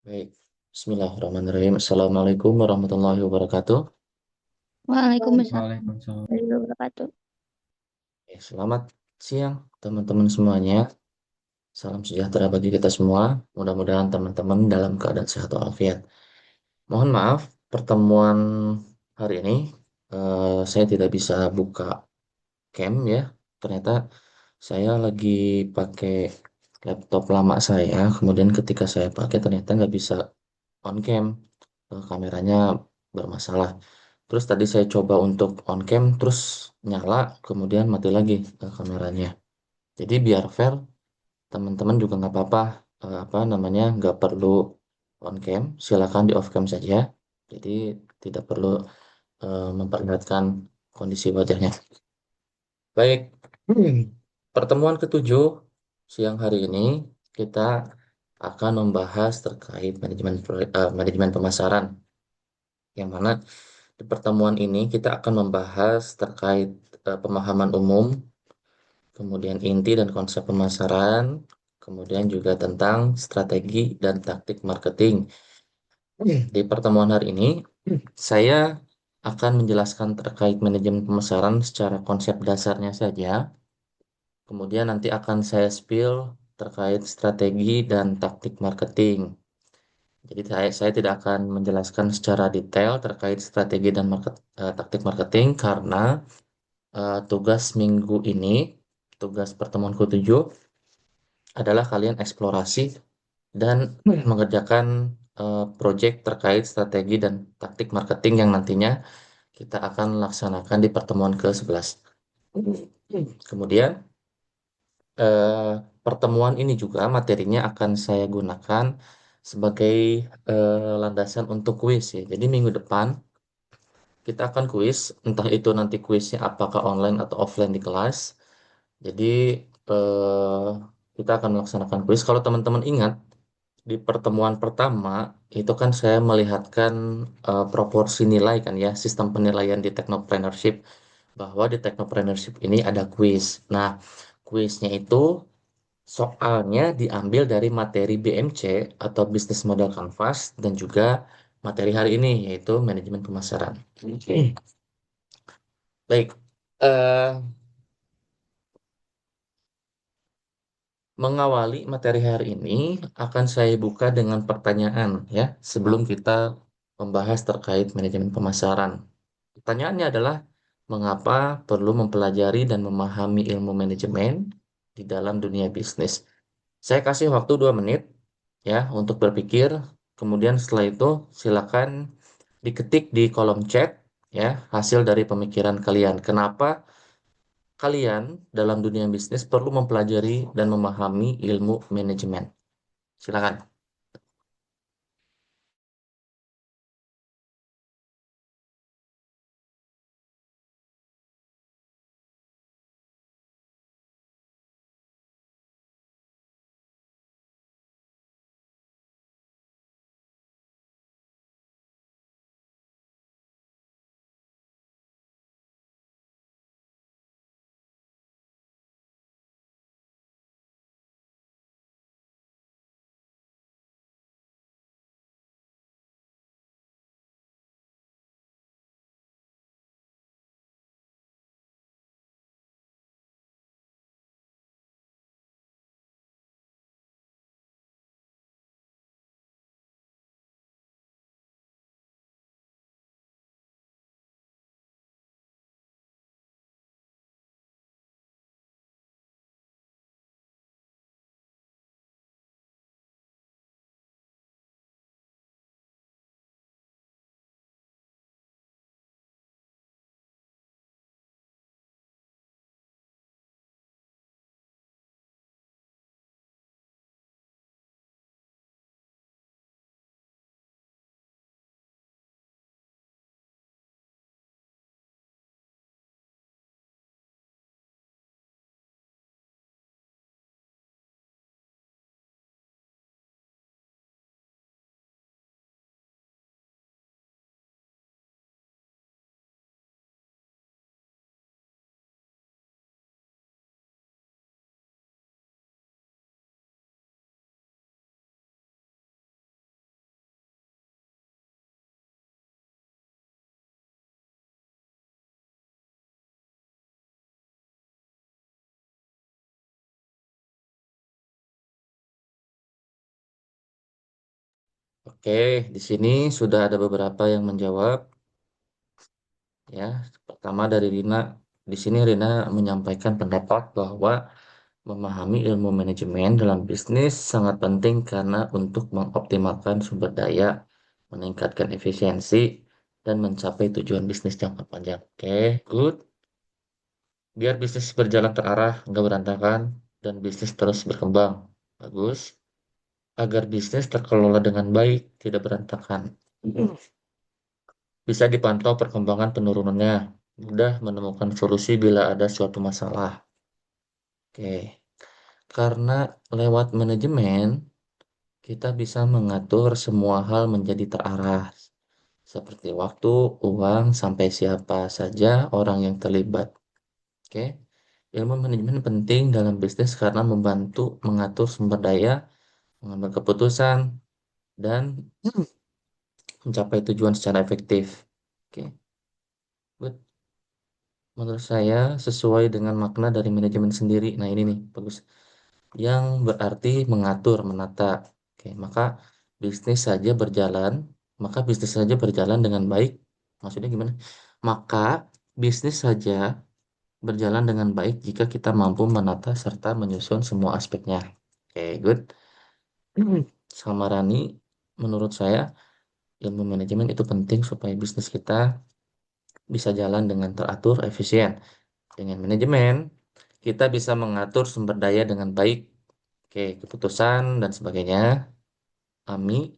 Baik, Bismillahirrahmanirrahim. Assalamualaikum warahmatullahi wabarakatuh. Waalaikumsalam Waalaikumsalam. warahmatullahi wabarakatuh. Selamat siang teman-teman semuanya. Salam sejahtera bagi kita semua. Mudah-mudahan teman-teman dalam keadaan sehat walafiat. Mohon maaf, pertemuan hari ini saya tidak bisa buka cam ya. Ternyata saya lagi pakai laptop lama saya. Kemudian ketika saya pakai ternyata nggak bisa on cam. Kameranya bermasalah. Terus tadi saya coba untuk on cam, terus nyala, kemudian mati lagi kameranya. Jadi biar fair, teman-teman juga nggak apa-apa, apa namanya, nggak perlu on cam, silakan di off cam saja. Jadi tidak perlu memperlihatkan kondisi wajahnya. Baik, pertemuan ketujuh siang hari ini kita akan membahas terkait manajemen pemasaran, yang mana di pertemuan ini kita akan membahas terkait pemahaman umum, kemudian inti dan konsep pemasaran, kemudian juga tentang strategi dan taktik marketing. Di pertemuan hari ini, saya akan menjelaskan terkait manajemen pemasaran secara konsep dasarnya saja. Kemudian nanti akan saya spill terkait strategi dan taktik marketing. Jadi saya tidak akan menjelaskan secara detail terkait strategi dan taktik marketing karena tugas minggu ini, tugas pertemuanku 7 adalah kalian eksplorasi dan mengerjakan proyek terkait strategi dan taktik marketing yang nantinya kita akan laksanakan di pertemuan ke-11. Kemudian eh, pertemuan ini juga materinya akan saya gunakan sebagai landasan untuk kuis ya. Jadi minggu depan kita akan kuis, entah itu nanti kuisnya apakah online atau offline di kelas. Jadi eh, kita akan melaksanakan kuis. Kalau teman-teman ingat, di pertemuan pertama itu kan saya melihatkan proporsi nilai kan ya, sistem penilaian di Technopreneurship, bahwa di Technopreneurship ini ada kuis. Nah, kuisnya itu soalnya diambil dari materi BMC atau Business Model Canvas dan juga materi hari ini yaitu manajemen pemasaran. Oke. Baik, eh, mengawali materi hari ini akan saya buka dengan pertanyaan ya sebelum kita membahas terkait manajemen pemasaran. Pertanyaannya adalah mengapa perlu mempelajari dan memahami ilmu manajemen di dalam dunia bisnis? Saya kasih waktu 2 menit ya untuk berpikir. Kemudian setelah itu silakan diketik di kolom chat ya hasil dari pemikiran kalian. Kenapa kalian dalam dunia bisnis perlu mempelajari dan memahami ilmu manajemen? Silakan. Oke, di sini sudah ada beberapa yang menjawab ya. Pertama dari Rina. Di sini Rina menyampaikan pendapat bahwa memahami ilmu manajemen dalam bisnis sangat penting karena untuk mengoptimalkan sumber daya, meningkatkan efisiensi, dan mencapai tujuan bisnis jangka panjang. Oke, good. Biar bisnis berjalan terarah, nggak berantakan, dan bisnis terus berkembang. Bagus. Agar bisnis terkelola dengan baik, tidak berantakan. Bisa dipantau perkembangan penurunannya. Mudah menemukan solusi bila ada suatu masalah. Oke. Karena lewat manajemen, kita bisa mengatur semua hal menjadi terarah, seperti waktu, uang, sampai siapa saja orang yang terlibat. Oke. Ilmu manajemen penting dalam bisnis karena membantu mengatur sumber daya, mengambil keputusan, dan mencapai tujuan secara efektif. Oke. Good. Menurut saya sesuai dengan makna dari manajemen sendiri. Nah, ini nih bagus. Yang berarti mengatur, menata. Oke, maka bisnis saja berjalan dengan baik. Maksudnya gimana? Maka bisnis saja berjalan dengan baik jika kita mampu menata serta menyusun semua aspeknya. Oke, good. Sama Rani, menurut saya ilmu manajemen itu penting supaya bisnis kita bisa jalan dengan teratur, efisien. Dengan manajemen, kita bisa mengatur sumber daya dengan baik, oke, keputusan dan sebagainya, AMI,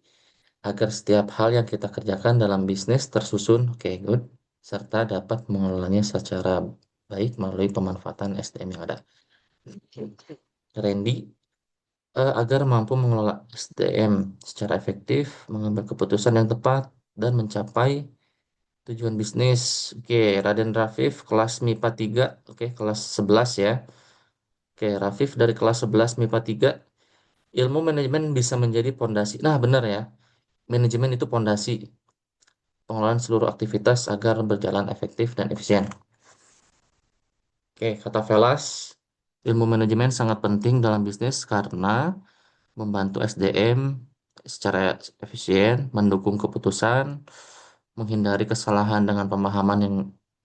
agar setiap hal yang kita kerjakan dalam bisnis tersusun, oke, good, serta dapat mengelolanya secara baik melalui pemanfaatan SDM yang ada. Randy, agar mampu mengelola SDM secara efektif, mengambil keputusan yang tepat, dan mencapai tujuan bisnis. Oke, Raden Rafif, kelas MIPA 3, oke, kelas 11 ya. Oke, Rafif dari kelas 11 MIPA 3, ilmu manajemen bisa menjadi pondasi. Nah, benar ya. Manajemen itu pondasi pengelolaan seluruh aktivitas agar berjalan efektif dan efisien. Oke, kata Velas, ilmu manajemen sangat penting dalam bisnis karena membantu SDM secara efisien, mendukung keputusan, menghindari kesalahan dengan pemahaman yang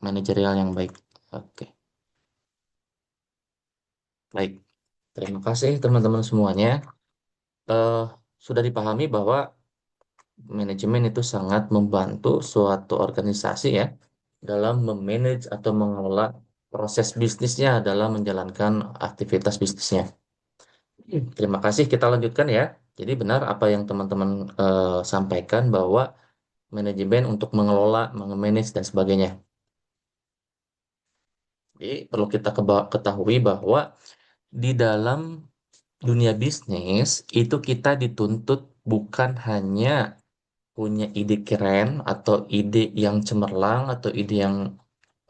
manajerial yang baik. Oke, baik. Terima kasih teman-teman semuanya. Eh, sudah dipahami bahwa manajemen itu sangat membantu suatu organisasi ya dalam memanage atau mengelola proses bisnisnya dalam menjalankan aktivitas bisnisnya. Terima kasih, kita lanjutkan ya. Jadi benar apa yang teman-teman sampaikan bahwa manajemen untuk mengelola, manage dan sebagainya. Jadi perlu kita ketahui bahwa di dalam dunia bisnis itu kita dituntut bukan hanya punya ide keren atau ide yang cemerlang atau ide yang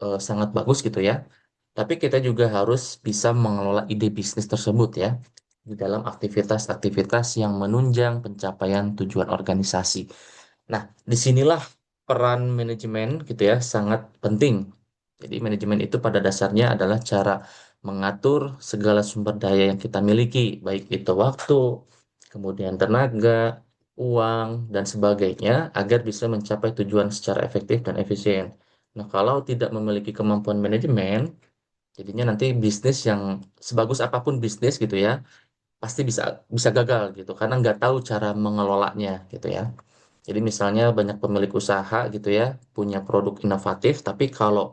sangat bagus gitu ya. Tapi kita juga harus bisa mengelola ide bisnis tersebut ya di dalam aktivitas-aktivitas yang menunjang pencapaian tujuan organisasi. Nah, disinilah peran manajemen gitu ya sangat penting. Jadi manajemen itu pada dasarnya adalah cara mengatur segala sumber daya yang kita miliki, baik itu waktu, kemudian tenaga, uang, dan sebagainya, agar bisa mencapai tujuan secara efektif dan efisien. Nah, kalau tidak memiliki kemampuan manajemen, jadinya nanti bisnis yang sebagus apapun bisnis gitu ya, pasti bisa bisa gagal gitu, karena nggak tahu cara mengelolanya gitu ya. Jadi misalnya banyak pemilik usaha gitu ya, punya produk inovatif, tapi kalau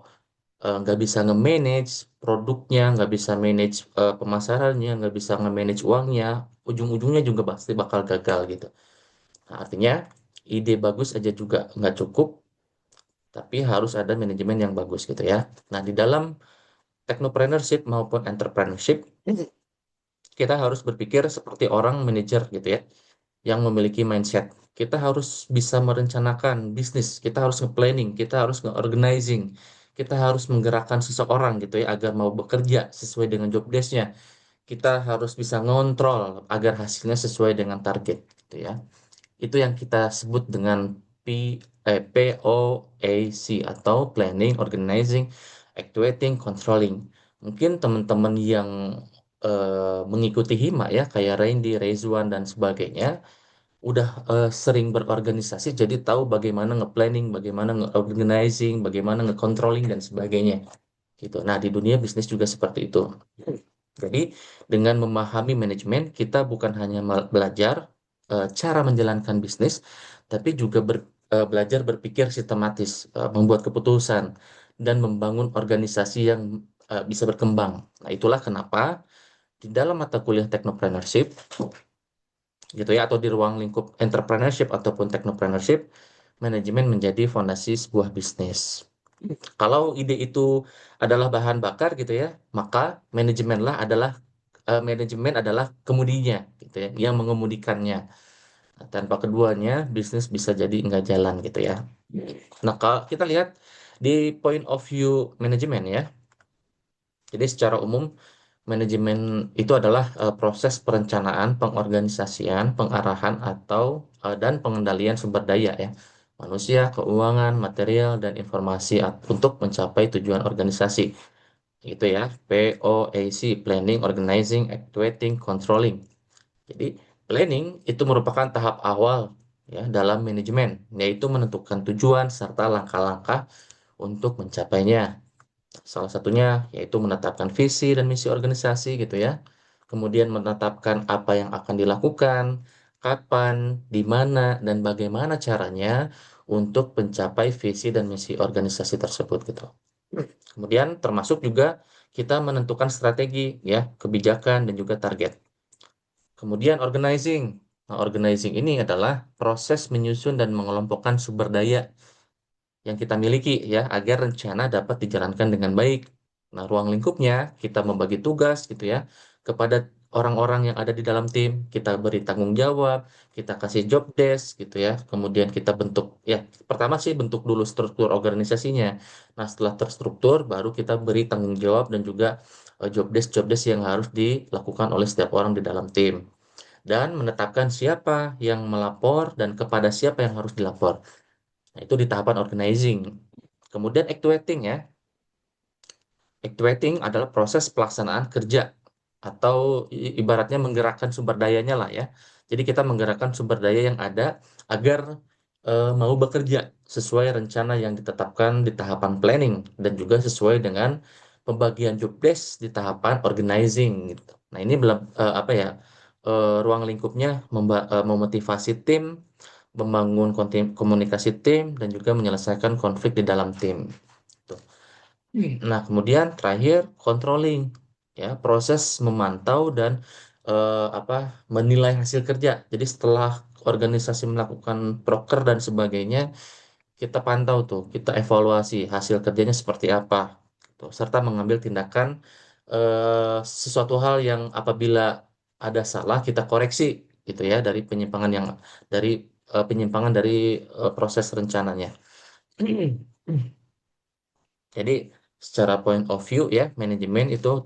nggak bisa nge-manage produknya, nggak bisa manage pemasarannya, nggak bisa nge-manage uangnya, ujung-ujungnya juga pasti bakal gagal gitu. Nah, artinya ide bagus aja juga nggak cukup, tapi harus ada manajemen yang bagus gitu ya. Nah, di dalam technopreneurship maupun entrepreneurship, kita harus berpikir seperti orang manajer gitu ya, yang memiliki mindset. Kita harus bisa merencanakan bisnis, kita harus nge-planning, kita harus nge-organizing, kita harus menggerakkan seseorang gitu ya agar mau bekerja sesuai dengan job desk-nya. Kita harus bisa ngontrol agar hasilnya sesuai dengan target gitu ya. Itu yang kita sebut dengan POAC atau Planning, Organizing, Actuating, Controlling. Mungkin teman-teman yang mengikuti HIMA ya, kayak Randy, Rezwan, dan sebagainya, udah sering berorganisasi, jadi tahu bagaimana nge-planning, bagaimana nge-organizing, bagaimana nge-controlling dan sebagainya gitu. Nah, di dunia bisnis juga seperti itu. Jadi, dengan memahami manajemen, kita bukan hanya belajar cara menjalankan bisnis, tapi juga belajar berpikir sistematis, membuat keputusan, dan membangun organisasi yang bisa berkembang. Nah, itulah kenapa di dalam mata kuliah teknopreneurship, gitu ya, atau di ruang lingkup entrepreneurship ataupun teknopreneurship, manajemen menjadi fondasi sebuah bisnis. Kalau ide itu adalah bahan bakar gitu ya, maka manajemen adalah kemudinya gitu ya, yang mengemudikannya. Nah, tanpa keduanya, bisnis bisa jadi nggak jalan gitu ya. Nah, kalau kita lihat di point of view manajemen ya, jadi secara umum manajemen itu adalah proses perencanaan, pengorganisasian, pengarahan dan pengendalian sumber daya ya, manusia, keuangan, material, dan informasi untuk mencapai tujuan organisasi. Itu ya, POAC, Planning, Organizing, Actuating, Controlling. Jadi, planning itu merupakan tahap awal ya dalam manajemen, yaitu menentukan tujuan serta langkah-langkah untuk mencapainya. Salah satunya yaitu menetapkan visi dan misi organisasi gitu ya. Kemudian menetapkan apa yang akan dilakukan, kapan, di mana, dan bagaimana caranya untuk mencapai visi dan misi organisasi tersebut gitu. Kemudian termasuk juga kita menentukan strategi ya, kebijakan dan juga target. Kemudian organizing. Nah, organizing ini adalah proses menyusun dan mengelompokkan sumber daya yang kita miliki ya agar rencana dapat dijalankan dengan baik. Nah, ruang lingkupnya kita membagi tugas gitu ya kepada orang-orang yang ada di dalam tim, kita beri tanggung jawab, kita kasih job desk gitu ya. Kemudian kita bentuk ya, pertama sih bentuk dulu struktur organisasinya. Nah, setelah terstruktur baru kita beri tanggung jawab dan juga job desk yang harus dilakukan oleh setiap orang di dalam tim dan menetapkan siapa yang melapor dan kepada siapa yang harus dilapor. Nah, itu di tahapan organizing. Kemudian actuating ya. Actuating adalah proses pelaksanaan kerja atau ibaratnya menggerakkan sumber dayanya lah ya. Jadi kita menggerakkan sumber daya yang ada agar mau bekerja sesuai rencana yang ditetapkan di tahapan planning dan juga sesuai dengan pembagian job desk di tahapan organizing gitu. Nah, ini apa ya? Ruang lingkupnya memotivasi tim, membangun komunikasi tim dan juga menyelesaikan konflik di dalam tim. Tuh. Nah, kemudian terakhir controlling ya, proses memantau dan apa menilai hasil kerja. Jadi setelah organisasi melakukan proker dan sebagainya, kita pantau tuh, kita evaluasi hasil kerjanya seperti apa, gitu. Serta mengambil tindakan sesuatu hal yang apabila ada salah kita koreksi gitu ya dari penyimpangan dari proses rencananya. Jadi secara point of view ya, manajemen itu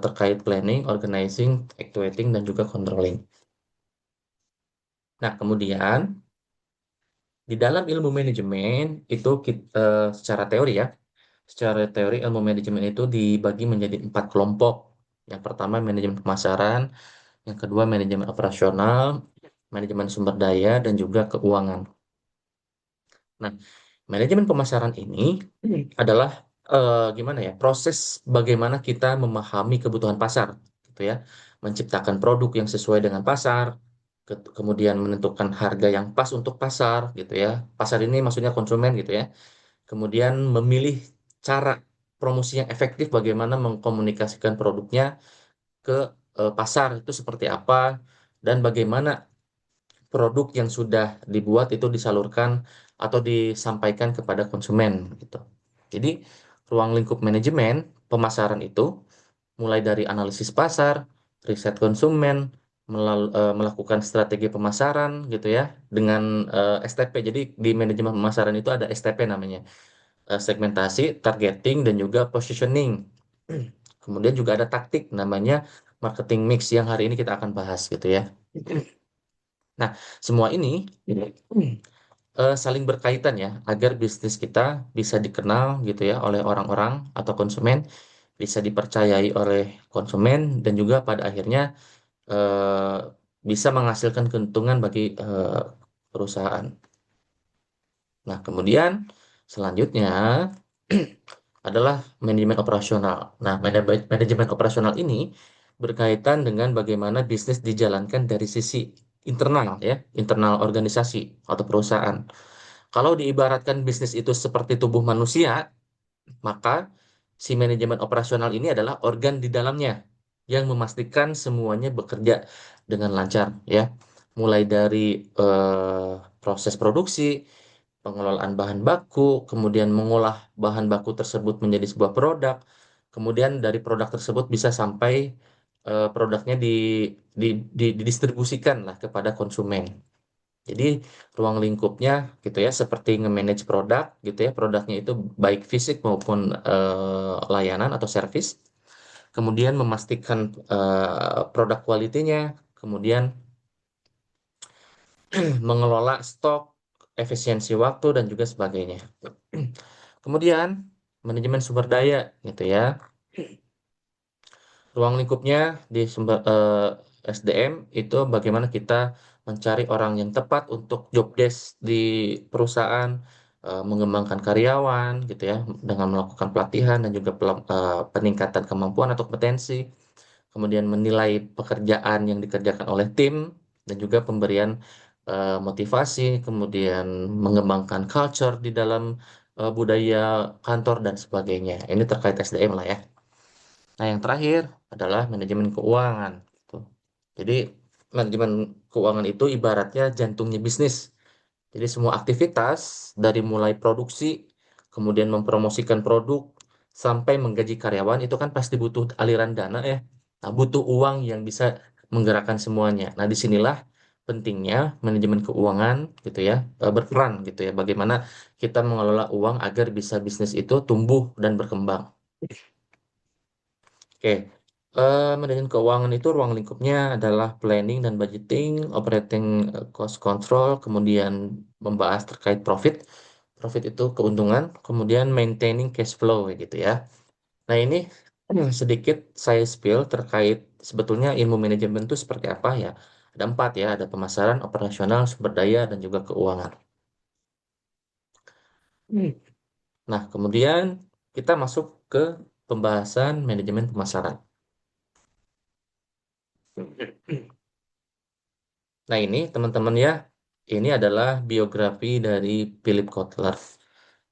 terkait planning, organizing, actuating, dan juga controlling. Nah, kemudian di dalam ilmu manajemen itu kita, secara teori ya, secara teori ilmu manajemen itu dibagi menjadi 4 kelompok. Yang pertama manajemen pemasaran, yang kedua manajemen operasional, manajemen sumber daya, dan juga keuangan. Nah, manajemen pemasaran ini adalah gimana ya, proses bagaimana kita memahami kebutuhan pasar, gitu ya, menciptakan produk yang sesuai dengan pasar, kemudian menentukan harga yang pas untuk pasar, gitu ya. Pasar ini maksudnya konsumen, gitu ya. Kemudian memilih cara promosi yang efektif, bagaimana mengkomunikasikan produknya ke pasar itu seperti apa, dan bagaimana produk yang sudah dibuat itu disalurkan atau disampaikan kepada konsumen gitu. Jadi, ruang lingkup manajemen pemasaran itu mulai dari analisis pasar, riset konsumen, melakukan strategi pemasaran gitu ya dengan STP. Jadi di manajemen pemasaran itu ada STP namanya, segmentasi, targeting dan juga positioning. Kemudian juga ada taktik namanya marketing mix yang hari ini kita akan bahas gitu ya. Nah, semua ini saling berkaitan ya, agar bisnis kita bisa dikenal gitu ya oleh orang-orang atau konsumen, bisa dipercayai oleh konsumen dan juga pada akhirnya eh, bisa menghasilkan keuntungan bagi perusahaan. Nah, kemudian selanjutnya adalah manajemen operasional. Nah, manajemen operasional ini berkaitan dengan bagaimana bisnis dijalankan dari sisi internal ya, internal organisasi atau perusahaan. Kalau diibaratkan bisnis itu seperti tubuh manusia, maka si manajemen operasional ini adalah organ di dalamnya yang memastikan semuanya bekerja dengan lancar ya. Mulai dari proses produksi, pengelolaan bahan baku, kemudian mengolah bahan baku tersebut menjadi sebuah produk, kemudian dari produk tersebut bisa sampai produknya didistribusikan lah kepada konsumen. Jadi ruang lingkupnya gitu ya seperti nge-manage produk gitu ya, produknya itu baik fisik maupun layanan atau service. Kemudian memastikan produk kualitinya, kemudian mengelola stok, efisiensi waktu dan juga sebagainya. Kemudian manajemen sumber daya gitu ya. Ruang lingkupnya di sumber SDM itu bagaimana kita mencari orang yang tepat untuk job desk di perusahaan, mengembangkan karyawan gitu ya, dengan melakukan pelatihan dan juga peningkatan kemampuan atau kompetensi, kemudian menilai pekerjaan yang dikerjakan oleh tim dan juga pemberian motivasi, kemudian mengembangkan culture di dalam budaya kantor dan sebagainya. Ini terkait SDM lah ya. Nah, yang terakhir adalah manajemen keuangan. Gitu. Jadi, manajemen keuangan itu ibaratnya jantungnya bisnis. Jadi, semua aktivitas dari mulai produksi, kemudian mempromosikan produk, sampai menggaji karyawan, itu kan pasti butuh aliran dana ya. Nah, butuh uang yang bisa menggerakkan semuanya. Nah, disinilah pentingnya manajemen keuangan gitu ya, berperan gitu ya. Bagaimana kita mengelola uang agar bisa bisnis itu tumbuh dan berkembang. Oke, manajemen keuangan itu ruang lingkupnya adalah planning dan budgeting, operating cost control, kemudian membahas terkait profit. Profit itu keuntungan, kemudian maintaining cash flow kayak gitu ya. Nah, ini sedikit saya spill terkait sebetulnya ilmu manajemen itu seperti apa ya. Ada empat ya, ada pemasaran, operasional, sumber daya, dan juga keuangan. Hmm. Nah, kemudian kita masuk ke pembahasan manajemen pemasaran. Nah, ini teman-teman ya, ini adalah biografi dari Philip Kotler.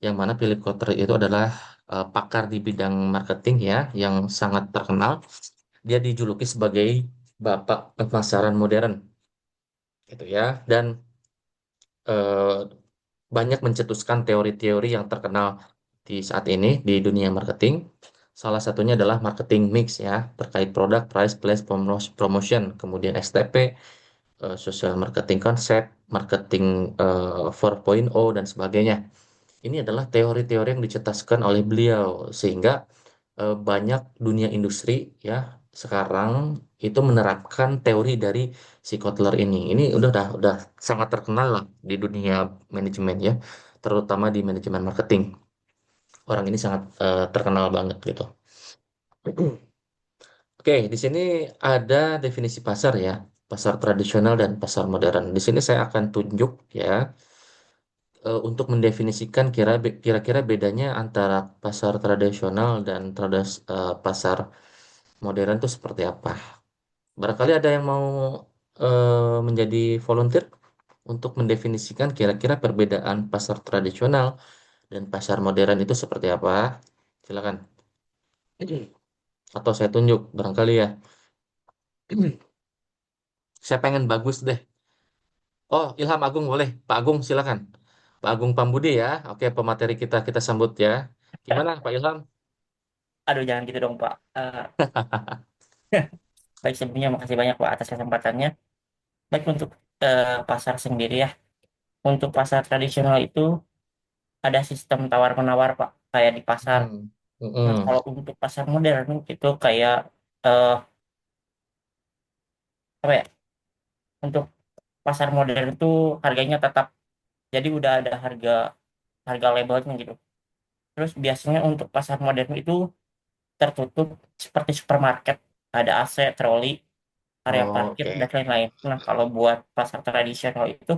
Yang mana Philip Kotler itu adalah pakar di bidang marketing ya, yang sangat terkenal. Dia dijuluki sebagai bapak pemasaran modern, gitu ya. Dan eh, banyak mencetuskan teori-teori yang terkenal di saat ini di dunia marketing. Salah satunya adalah marketing mix ya, terkait produk, price, place, promotion, kemudian STP, social marketing konsep, marketing 4.0 dan sebagainya. Ini adalah teori-teori yang dicetuskan oleh beliau sehingga banyak dunia industri ya sekarang itu menerapkan teori dari si Kotler ini. Ini udah sangat terkenal lah di dunia manajemen ya, terutama di manajemen marketing. Orang ini sangat terkenal banget gitu. Oke, di sini ada definisi pasar ya, pasar tradisional dan pasar modern. Di sini saya akan tunjuk ya untuk mendefinisikan kira-kira bedanya antara pasar tradisional dan pasar modern itu seperti apa. Barangkali ada yang mau menjadi volunteer untuk mendefinisikan kira-kira perbedaan pasar tradisional dan pasar modern itu seperti apa. Silakan. Atau saya tunjuk barangkali ya. Saya pengen bagus deh. Oh, Ilham Agung boleh. Pak Agung silakan. Pak Agung Pambudi ya. Oke, pemateri kita sambut ya. Gimana Pak Ilham? Aduh, jangan gitu dong, Pak. Baik, sebelumnya makasih banyak, Pak, atas kesempatannya. Baik, untuk pasar sendiri ya. Untuk pasar tradisional itu ada sistem tawar-menawar, Pak, kayak di pasar. Hmm. Nah, Mm-mm. kalau untuk pasar modern itu kayak eh, apa ya? Untuk pasar modern itu harganya tetap, jadi udah ada harga harga labelnya gitu. Terus biasanya untuk pasar modern itu tertutup seperti supermarket, ada AC, troli. area Oh, parkir, dan oke. lain-lain. Nah, kalau buat pasar tradisional itu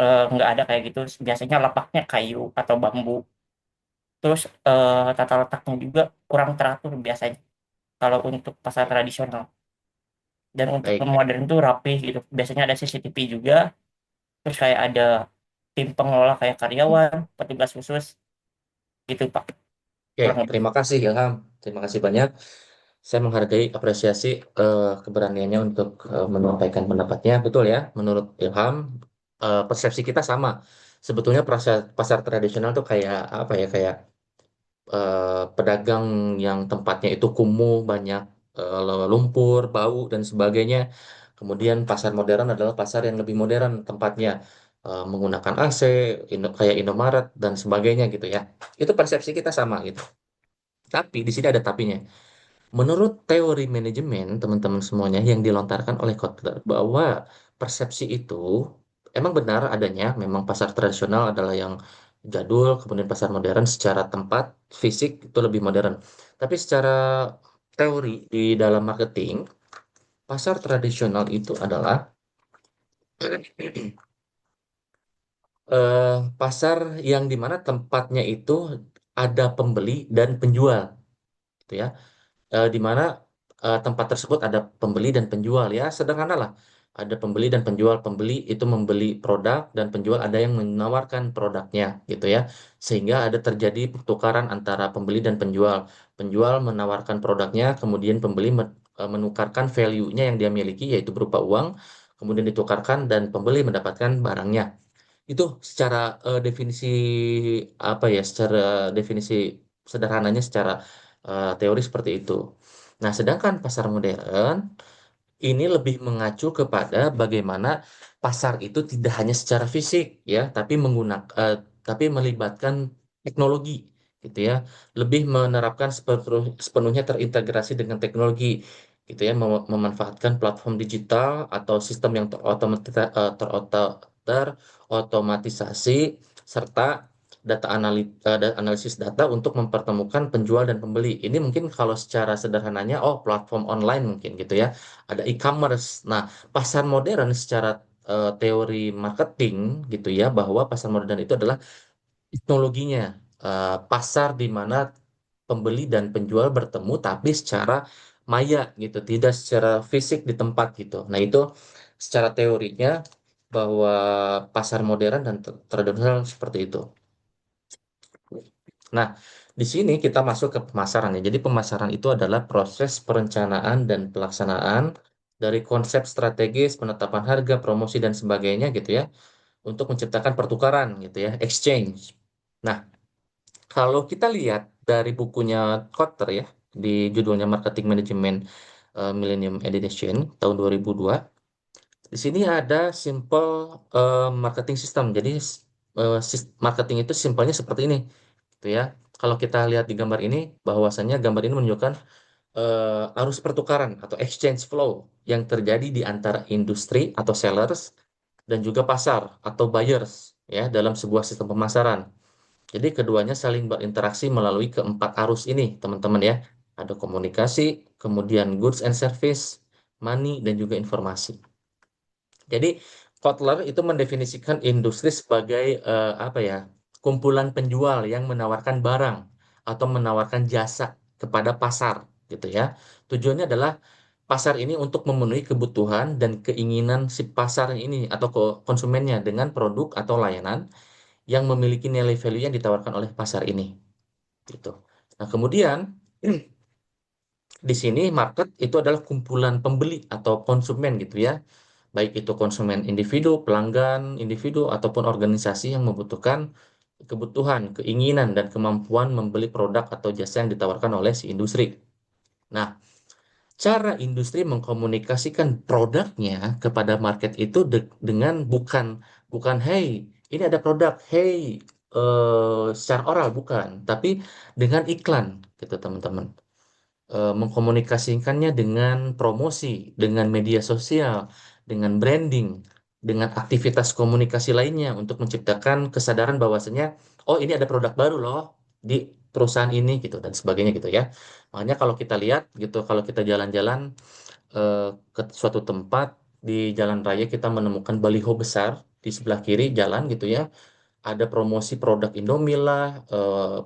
nggak ada kayak gitu. Biasanya lapaknya kayu atau bambu. Terus tata letaknya juga kurang teratur biasanya kalau untuk pasar Oke. tradisional. Dan untuk Baik. yang modern tuh rapih gitu. Biasanya ada CCTV juga. Terus kayak ada tim pengelola kayak karyawan, petugas khusus gitu Pak. Oke, Kurang lebih. terima kasih Ilham. Terima kasih banyak. Saya menghargai apresiasi keberaniannya untuk menyampaikan pendapatnya. Betul ya, menurut Ilham, persepsi kita sama. Sebetulnya pasar, pasar tradisional tuh kayak apa ya? Kayak pedagang yang tempatnya itu kumuh, banyak lumpur, bau dan sebagainya. Kemudian pasar modern adalah pasar yang lebih modern tempatnya, menggunakan AC, kayak Indomaret dan sebagainya gitu ya. Itu persepsi kita sama gitu. Tapi di sini ada tapinya. Menurut teori manajemen, teman-teman semuanya yang dilontarkan oleh Kotler, bahwa persepsi itu emang benar adanya, memang pasar tradisional adalah yang jadul, kemudian pasar modern secara tempat, fisik itu lebih modern. Tapi secara teori di dalam marketing, pasar tradisional itu adalah eh, pasar yang dimana tempatnya itu ada pembeli dan penjual, gitu ya. Di mana tempat tersebut ada pembeli dan penjual ya sederhana lah, ada pembeli dan penjual, pembeli itu membeli produk dan penjual ada yang menawarkan produknya gitu ya, sehingga ada terjadi pertukaran antara pembeli dan penjual, penjual menawarkan produknya kemudian pembeli menukarkan value-nya yang dia miliki yaitu berupa uang, kemudian ditukarkan dan pembeli mendapatkan barangnya. Itu secara definisi apa ya, secara definisi sederhananya secara teori seperti itu. Nah, sedangkan pasar modern ini lebih mengacu kepada bagaimana pasar itu tidak hanya secara fisik ya, tapi tapi melibatkan teknologi gitu ya. Lebih menerapkan sepenuhnya terintegrasi dengan teknologi gitu ya, memanfaatkan platform digital atau sistem yang terotomatisasi serta analisis data untuk mempertemukan penjual dan pembeli. Ini mungkin kalau secara sederhananya, oh platform online mungkin gitu ya, ada e-commerce. Nah, pasar modern secara teori marketing gitu ya, bahwa pasar modern itu adalah teknologinya, pasar di mana pembeli dan penjual bertemu tapi secara maya gitu, tidak secara fisik di tempat gitu. Nah, itu secara teorinya bahwa pasar modern dan tradisional seperti itu. Nah, di sini kita masuk ke pemasaran ya. Jadi pemasaran itu adalah proses perencanaan dan pelaksanaan dari konsep strategis, penetapan harga, promosi dan sebagainya gitu ya, untuk menciptakan pertukaran gitu ya, exchange. Nah, kalau kita lihat dari bukunya Kotter ya, di judulnya Marketing Management Millennium Edition tahun 2002, di sini ada simple marketing system. Jadi marketing itu simpelnya seperti ini, gitu ya. Kalau kita lihat di gambar ini, bahwasannya gambar ini menunjukkan arus pertukaran atau exchange flow yang terjadi di antara industri atau sellers dan juga pasar atau buyers ya dalam sebuah sistem pemasaran. Jadi keduanya saling berinteraksi melalui keempat arus ini, teman-teman ya. Ada komunikasi, kemudian goods and service, money, dan juga informasi. Jadi Kotler itu mendefinisikan industri sebagai apa ya, kumpulan penjual yang menawarkan barang atau menawarkan jasa kepada pasar gitu ya. Tujuannya adalah pasar ini untuk memenuhi kebutuhan dan keinginan si pasar ini atau konsumennya dengan produk atau layanan yang memiliki nilai value yang ditawarkan oleh pasar ini gitu. Nah, kemudian di sini market itu adalah kumpulan pembeli atau konsumen gitu ya, baik itu konsumen individu, pelanggan individu, ataupun organisasi yang membutuhkan kebutuhan, keinginan, dan kemampuan membeli produk atau jasa yang ditawarkan oleh si industri. Nah, cara industri mengkomunikasikan produknya kepada market itu dengan bukan bukan hey, ini ada produk, hey, secara oral bukan, tapi dengan iklan gitu teman-teman, mengkomunikasikannya dengan promosi, dengan media sosial, dengan branding, dengan aktivitas komunikasi lainnya untuk menciptakan kesadaran bahwasanya, oh ini ada produk baru loh di perusahaan ini gitu dan sebagainya gitu ya. Makanya kalau kita lihat gitu, kalau kita jalan-jalan eh, ke suatu tempat di jalan raya kita menemukan baliho besar di sebelah kiri jalan gitu ya, ada promosi produk Indomie lah,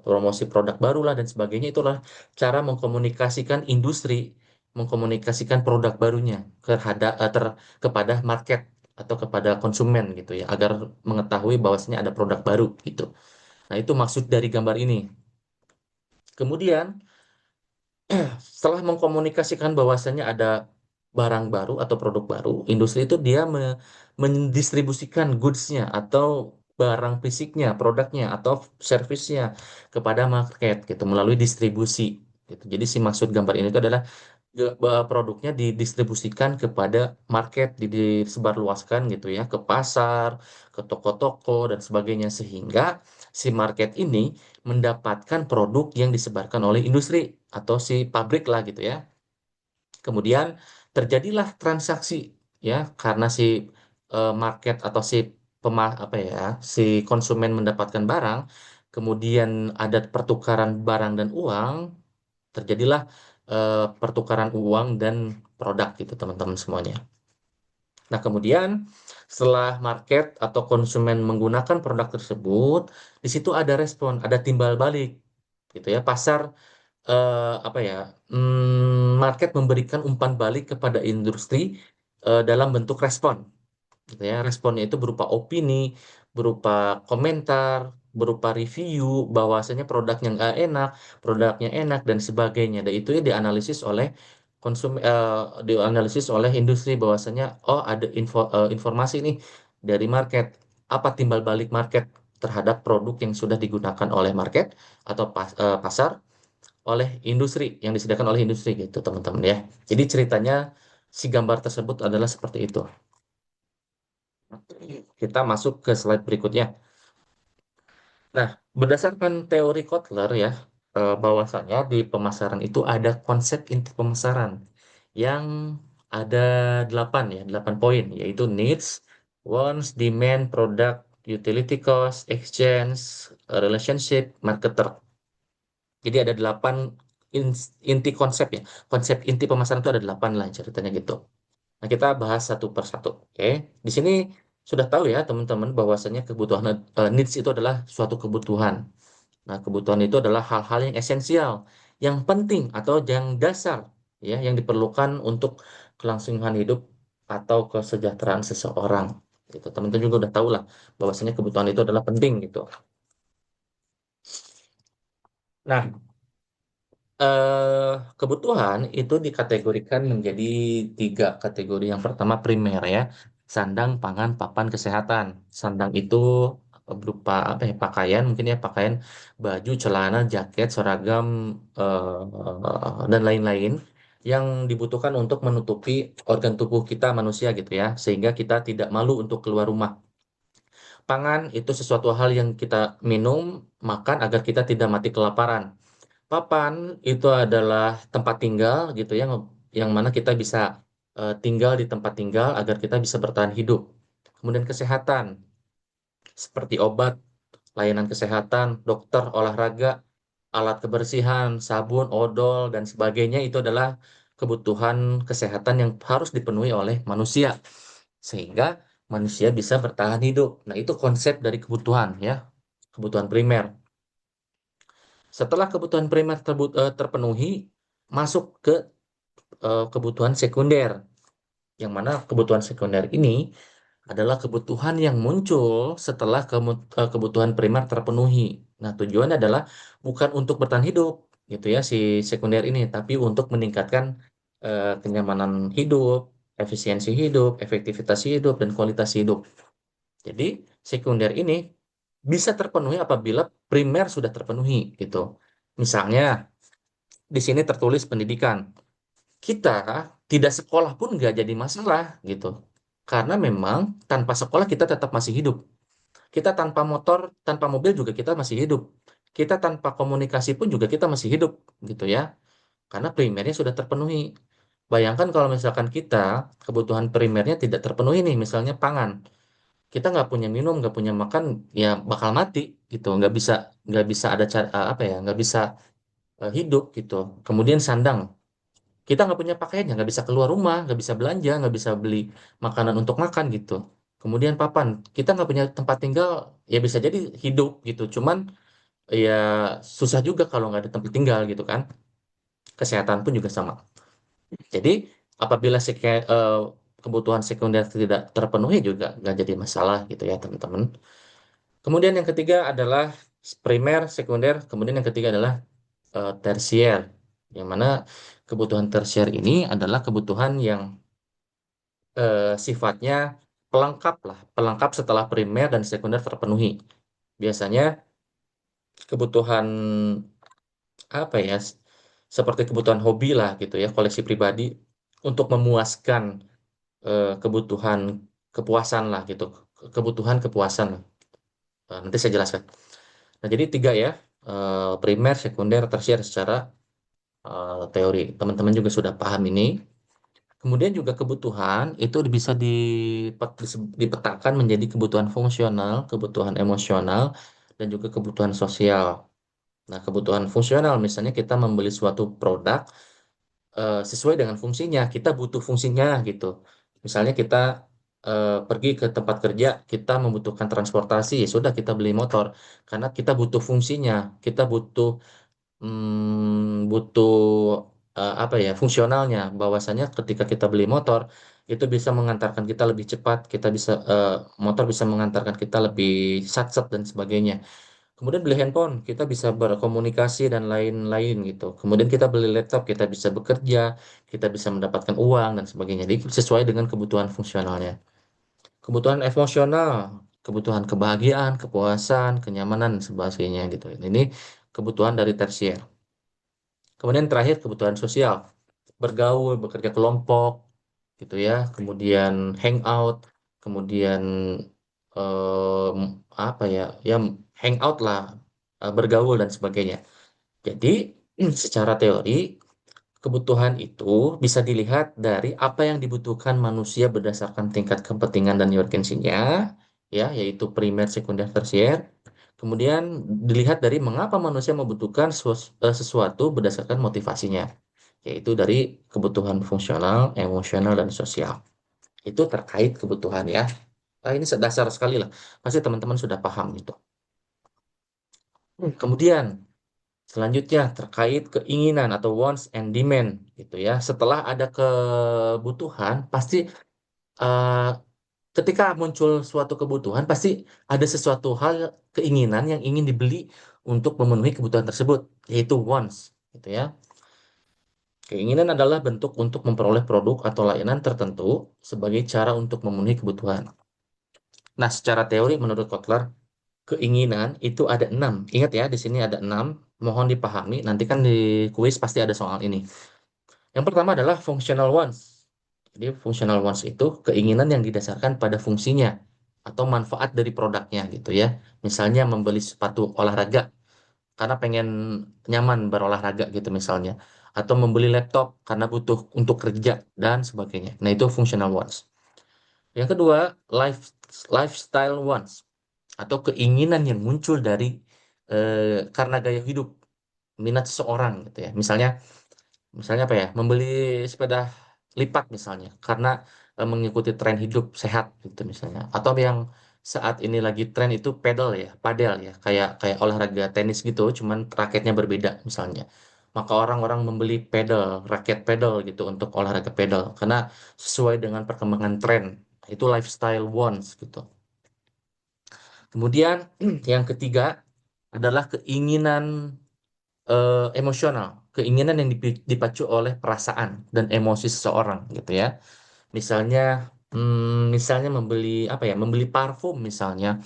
promosi produk baru lah dan sebagainya. Itulah cara mengkomunikasikan industri, mengkomunikasikan produk barunya kepada market atau kepada konsumen gitu ya, agar mengetahui bahwasanya ada produk baru gitu. Nah, itu maksud dari gambar ini. Kemudian setelah mengkomunikasikan bahwasannya ada barang baru atau produk baru, industri itu dia mendistribusikan goods-nya atau barang fisiknya, produknya atau servisnya kepada market gitu melalui distribusi gitu. Jadi si maksud gambar ini itu adalah produknya didistribusikan kepada market, disebarluaskan gitu ya, ke pasar, ke toko-toko dan sebagainya sehingga si market ini mendapatkan produk yang disebarkan oleh industri atau si pabrik lah gitu ya. Kemudian terjadilah transaksi ya karena si market atau si apa ya, si konsumen mendapatkan barang, kemudian ada pertukaran barang dan uang, terjadilah pertukaran uang dan produk gitu teman-teman semuanya. Nah, kemudian setelah market atau konsumen menggunakan produk tersebut, di situ ada respon, ada timbal balik gitu ya. Pasar apa ya? Market memberikan umpan balik kepada industri dalam bentuk respon gitu ya. Responnya itu berupa opini, berupa komentar, berupa review bahwasanya produknya nggak enak, produknya enak dan sebagainya. Dan itu ya dianalisis oleh dianalisis oleh industri bahwasanya oh ada informasi nih dari market. Apa timbal balik market terhadap produk yang sudah digunakan oleh market atau pasar oleh industri yang disediakan oleh industri gitu teman-teman ya. Jadi ceritanya si gambar tersebut adalah seperti itu. Kita masuk ke slide berikutnya. Nah, berdasarkan teori Kotler ya, bahwasanya di pemasaran itu ada konsep inti pemasaran yang ada 8 ya, 8 poin, yaitu needs, wants, demand, product, utility cost, exchange, relationship, marketer. Jadi ada 8 inti konsep ya. Konsep inti pemasaran itu ada 8 lah ceritanya gitu. Nah, kita bahas satu per satu. Oke. Di sini sudah tahu ya teman-teman bahwasanya kebutuhan needs itu adalah suatu kebutuhan. Nah, kebutuhan itu adalah hal-hal yang esensial, yang penting atau yang dasar ya yang diperlukan untuk kelangsungan hidup atau kesejahteraan seseorang. Gitu. Teman-teman juga udah tahu lah bahwasanya kebutuhan itu adalah penting gitu. Nah, kebutuhan itu dikategorikan menjadi 3 kategori. Yang pertama primer ya, sandang, pangan, papan, kesehatan. Sandang itu berupa apa ya, pakaian mungkin ya, pakaian, baju, celana, jaket, seragam, dan lain-lain yang dibutuhkan untuk menutupi organ tubuh kita manusia gitu ya, sehingga kita tidak malu untuk keluar rumah. Pangan itu sesuatu hal yang kita minum, makan agar kita tidak mati kelaparan. Papan itu adalah tempat tinggal gitu ya, yang mana kita bisa tinggal di tempat tinggal agar kita bisa bertahan hidup. Kemudian kesehatan, seperti obat, layanan kesehatan, dokter, olahraga, alat kebersihan, sabun, odol, dan sebagainya itu adalah kebutuhan kesehatan yang harus dipenuhi oleh manusia. Sehingga manusia bisa bertahan hidup. Nah, itu konsep dari kebutuhan ya, kebutuhan primer. Setelah kebutuhan primer terpenuhi, masuk ke kebutuhan sekunder, yang mana kebutuhan sekunder ini adalah kebutuhan yang muncul setelah kebutuhan primer terpenuhi. Nah, tujuannya adalah bukan untuk bertahan hidup, gitu ya, si sekunder ini, tapi untuk meningkatkan kenyamanan hidup, efisiensi hidup, efektivitas hidup, dan kualitas hidup. Jadi, sekunder ini bisa terpenuhi apabila primer sudah terpenuhi, gitu. Misalnya, di sini tertulis pendidikan. Kita tidak sekolah pun nggak jadi masalah gitu. Karena memang tanpa sekolah kita tetap masih hidup. Kita tanpa motor, tanpa mobil juga kita masih hidup. Kita tanpa komunikasi pun juga kita masih hidup gitu ya. Karena primernya sudah terpenuhi. Bayangkan kalau misalkan kita kebutuhan primernya tidak terpenuhi nih, misalnya pangan. Kita nggak punya minum, nggak punya makan, ya bakal mati gitu. Nggak bisa ada cara apa ya, nggak bisa hidup gitu. Kemudian sandang. kita nggak punya pakaian, ya nggak bisa keluar rumah, nggak bisa belanja, nggak bisa beli makanan untuk makan gitu. Kemudian papan, kita nggak punya tempat tinggal, ya bisa jadi hidup gitu. Cuman ya susah juga kalau nggak ada tempat tinggal gitu kan. Kesehatan pun juga sama. Jadi apabila kebutuhan sekunder tidak terpenuhi juga nggak jadi masalah gitu ya teman-teman. Kemudian yang ketiga adalah primer, sekunder. Kemudian yang ketiga adalah tersier. Yang mana kebutuhan tersier ini adalah kebutuhan yang sifatnya pelengkap lah, pelengkap setelah primer dan sekunder terpenuhi. Biasanya kebutuhan apa ya, seperti kebutuhan hobi lah gitu ya, koleksi pribadi untuk memuaskan kebutuhan kepuasan lah gitu, kebutuhan kepuasan. Nanti saya jelaskan. Nah, jadi tiga ya, primer, sekunder, tersier secara teori. Teman-teman juga sudah paham ini. Kemudian juga kebutuhan itu bisa dipetakan menjadi kebutuhan fungsional, kebutuhan emosional, dan juga kebutuhan sosial. Nah, kebutuhan fungsional misalnya kita membeli suatu produk sesuai dengan fungsinya. Kita butuh fungsinya gitu. Misalnya kita pergi ke tempat kerja, kita membutuhkan transportasi, ya sudah kita beli motor karena kita butuh fungsinya. Kita butuh apa ya, fungsionalnya. Bahwasanya ketika kita beli motor itu bisa mengantarkan kita lebih cepat, kita bisa motor bisa mengantarkan kita lebih sat-set dan sebagainya. Kemudian beli handphone, kita bisa berkomunikasi dan lain-lain gitu. Kemudian kita beli laptop, kita bisa bekerja, kita bisa mendapatkan uang dan sebagainya. Jadi sesuai dengan kebutuhan fungsionalnya. Kebutuhan emosional, kebutuhan kebahagiaan, kepuasan, kenyamanan, dan sebagainya gitu. Ini kebutuhan dari tersier. Kemudian terakhir kebutuhan sosial, bergaul, bekerja kelompok, gitu ya. Kemudian hangout, kemudian em, apa ya, ya hangout lah, bergaul dan sebagainya. Jadi secara teori kebutuhan itu bisa dilihat dari apa yang dibutuhkan manusia berdasarkan tingkat kepentingan dan urgensinya, ya, yaitu primer, sekunder, tersier. Kemudian dilihat dari mengapa manusia membutuhkan sesuatu berdasarkan motivasinya, yaitu dari kebutuhan fungsional, emosional, dan sosial. Itu terkait kebutuhan ya. Nah, ini dasar sekali lah. Pasti teman-teman sudah paham itu. Kemudian selanjutnya terkait keinginan atau wants and demand gitu ya. Setelah ada kebutuhan, pasti eh, ketika muncul suatu kebutuhan, pasti ada sesuatu hal keinginan yang ingin dibeli untuk memenuhi kebutuhan tersebut, yaitu wants gitu ya. Keinginan adalah bentuk untuk memperoleh produk atau layanan tertentu sebagai cara untuk memenuhi kebutuhan. Nah, secara teori menurut Kotler, keinginan itu ada enam. Ingat ya, di sini ada enam. Mohon dipahami. Nanti kan di kuis pasti ada soal ini. Yang pertama adalah functional wants. Jadi functional wants itu keinginan yang didasarkan pada fungsinya atau manfaat dari produknya gitu ya. Misalnya membeli sepatu olahraga karena pengen nyaman berolahraga gitu misalnya. Atau membeli laptop karena butuh untuk kerja dan sebagainya. Nah, itu functional wants. Yang kedua, lifestyle wants atau keinginan yang muncul dari karena gaya hidup, minat seseorang gitu ya. Misalnya apa ya? Membeli sepeda lipat misalnya karena mengikuti tren hidup sehat gitu misalnya. Atau yang saat ini lagi tren itu padel ya, kayak kayak olahraga tenis gitu, cuman raketnya berbeda misalnya. Maka orang-orang membeli raket pedal gitu untuk olahraga pedal karena sesuai dengan perkembangan tren. Itu lifestyle wants gitu. Kemudian yang ketiga adalah keinginan emosional, keinginan yang dipacu oleh perasaan dan emosi seseorang gitu ya. Misalnya, misalnya membeli apa ya, membeli parfum misalnya,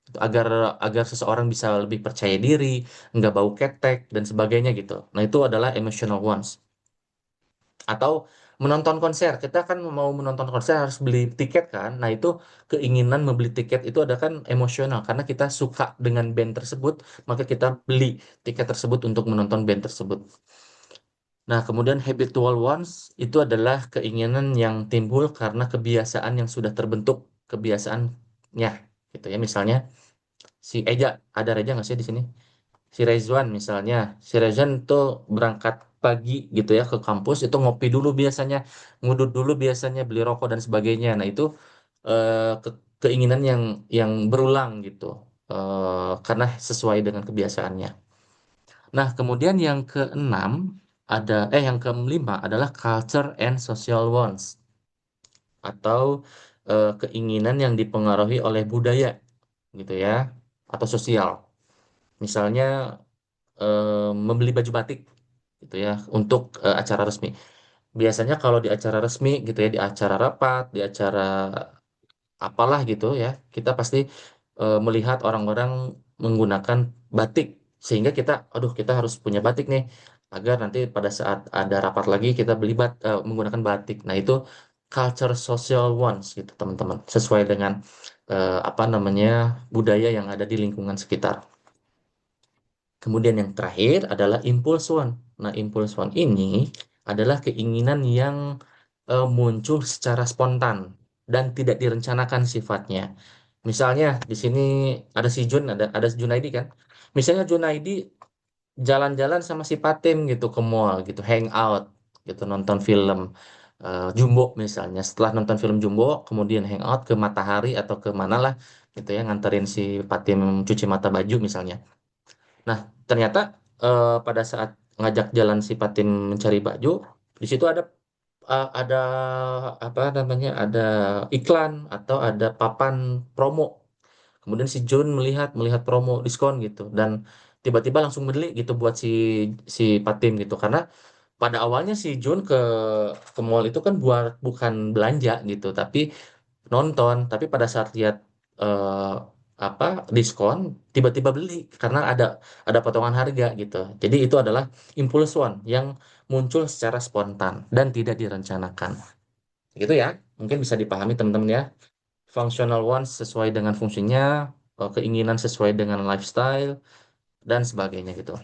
gitu, agar agar seseorang bisa lebih percaya diri, nggak bau ketek dan sebagainya gitu. Nah, itu adalah emotional wants. Atau menonton konser, kita kan mau menonton konser harus beli tiket kan. Nah, itu keinginan membeli tiket itu ada kan emosional karena kita suka dengan band tersebut, maka kita beli tiket tersebut untuk menonton band tersebut. Nah, kemudian habitual wants itu adalah keinginan yang timbul karena kebiasaan yang sudah terbentuk, kebiasaannya gitu ya. Misalnya si Eja, ada Reja nggak sih di sini? Si Rezwan misalnya, si Rezwan tuh berangkat pagi gitu ya ke kampus itu ngopi dulu biasanya, ngudut dulu biasanya, beli rokok dan sebagainya. Nah, itu keinginan yang berulang gitu. Karena sesuai dengan kebiasaannya. Nah, kemudian yang keenam yang kelima adalah culture and social wants atau keinginan yang dipengaruhi oleh budaya gitu ya atau sosial. Misalnya membeli baju batik gitu ya untuk acara resmi. Biasanya kalau di acara resmi gitu ya, di acara rapat, di acara apalah gitu ya, kita pasti melihat orang-orang menggunakan batik sehingga kita, aduh kita harus punya batik nih agar nanti pada saat ada rapat lagi kita menggunakan batik. Nah itu culture social wants gitu teman-teman, sesuai dengan apa namanya budaya yang ada di lingkungan sekitar. Kemudian yang terakhir adalah impulse one. Nah, impulse one ini adalah keinginan yang muncul secara spontan dan tidak direncanakan sifatnya. Misalnya di sini ada si Jun, ada si Junaidi kan. Misalnya Junaidi jalan-jalan sama si Patim gitu ke mall gitu, hangout gitu, nonton film Jumbo misalnya. Setelah nonton film Jumbo, kemudian hangout ke Matahari atau ke mana lah gitu ya, nganterin si Patim cuci mata baju misalnya. Nah, ternyata pada saat ngajak jalan si Patim mencari baju, di situ ada apa namanya? Ada iklan atau ada papan promo. Kemudian si John melihat melihat promo diskon gitu dan tiba-tiba langsung beli gitu buat si Patim gitu karena pada awalnya si Jun ke mall itu kan bukan belanja gitu, tapi nonton. Tapi pada saat lihat eh, apa diskon, tiba-tiba beli karena ada potongan harga gitu. Jadi itu adalah impulse one yang muncul secara spontan dan tidak direncanakan. Gitu ya. Mungkin bisa dipahami teman-teman ya. Functional ones sesuai dengan fungsinya, keinginan sesuai dengan lifestyle dan sebagainya gitu.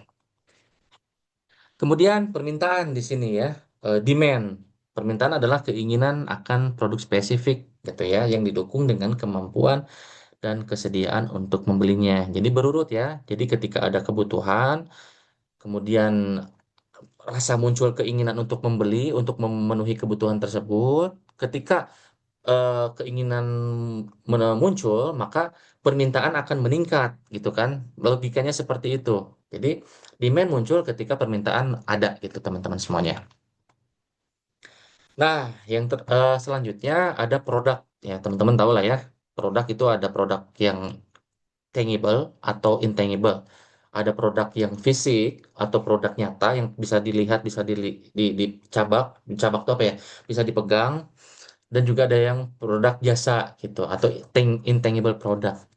Kemudian permintaan di sini ya, demand. Permintaan adalah keinginan akan produk spesifik gitu ya, yang didukung dengan kemampuan dan kesediaan untuk membelinya. Jadi berurut ya. Jadi ketika ada kebutuhan, kemudian rasa muncul keinginan untuk membeli, untuk memenuhi kebutuhan tersebut. Ketika keinginan muncul, maka permintaan akan meningkat gitu kan. Logikanya seperti itu. Jadi demand muncul ketika permintaan ada gitu teman-teman semuanya. Nah, selanjutnya ada produk ya teman-teman tahu lah ya. Produk itu ada produk yang tangible atau intangible. Ada produk yang fisik atau produk nyata yang bisa dilihat, bisa dicabak. Dicabak itu apa ya? Bisa dipegang dan juga ada yang produk jasa gitu atau intangible product.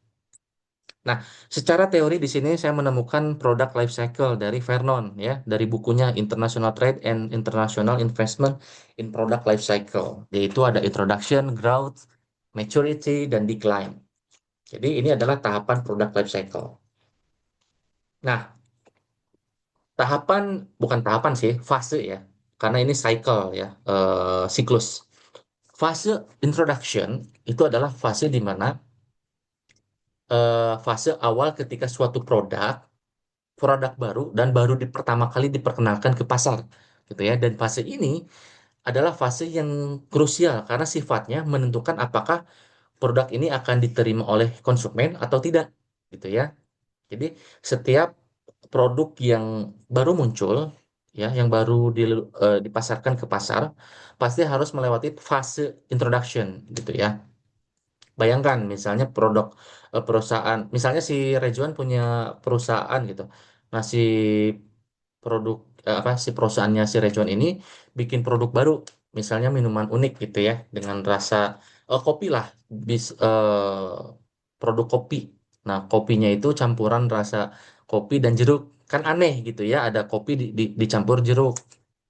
Nah, secara teori di sini saya menemukan product life cycle dari Vernon ya, dari bukunya International Trade and International Investment in Product Life Cycle, yaitu ada introduction, growth, maturity, dan decline. Jadi ini adalah tahapan product life cycle. Nah, tahapan bukan tahapan sih, fase ya, karena ini cycle ya, siklus. Fase introduction itu adalah fase di mana fase awal ketika suatu produk baru dan baru pertama kali diperkenalkan ke pasar gitu ya. Dan fase ini adalah fase yang krusial karena sifatnya menentukan apakah produk ini akan diterima oleh konsumen atau tidak gitu ya. Jadi setiap produk yang baru muncul ya, yang baru dipasarkan ke pasar pasti harus melewati fase introduction gitu ya. Bayangkan misalnya perusahaan, misalnya si Rejuan punya perusahaan gitu. Nah, produk apa si perusahaannya si Rejuan ini bikin produk baru, misalnya minuman unik gitu ya dengan rasa kopi lah, produk kopi. Nah, kopinya itu campuran rasa kopi dan jeruk. Kan aneh gitu ya, ada kopi dicampur jeruk.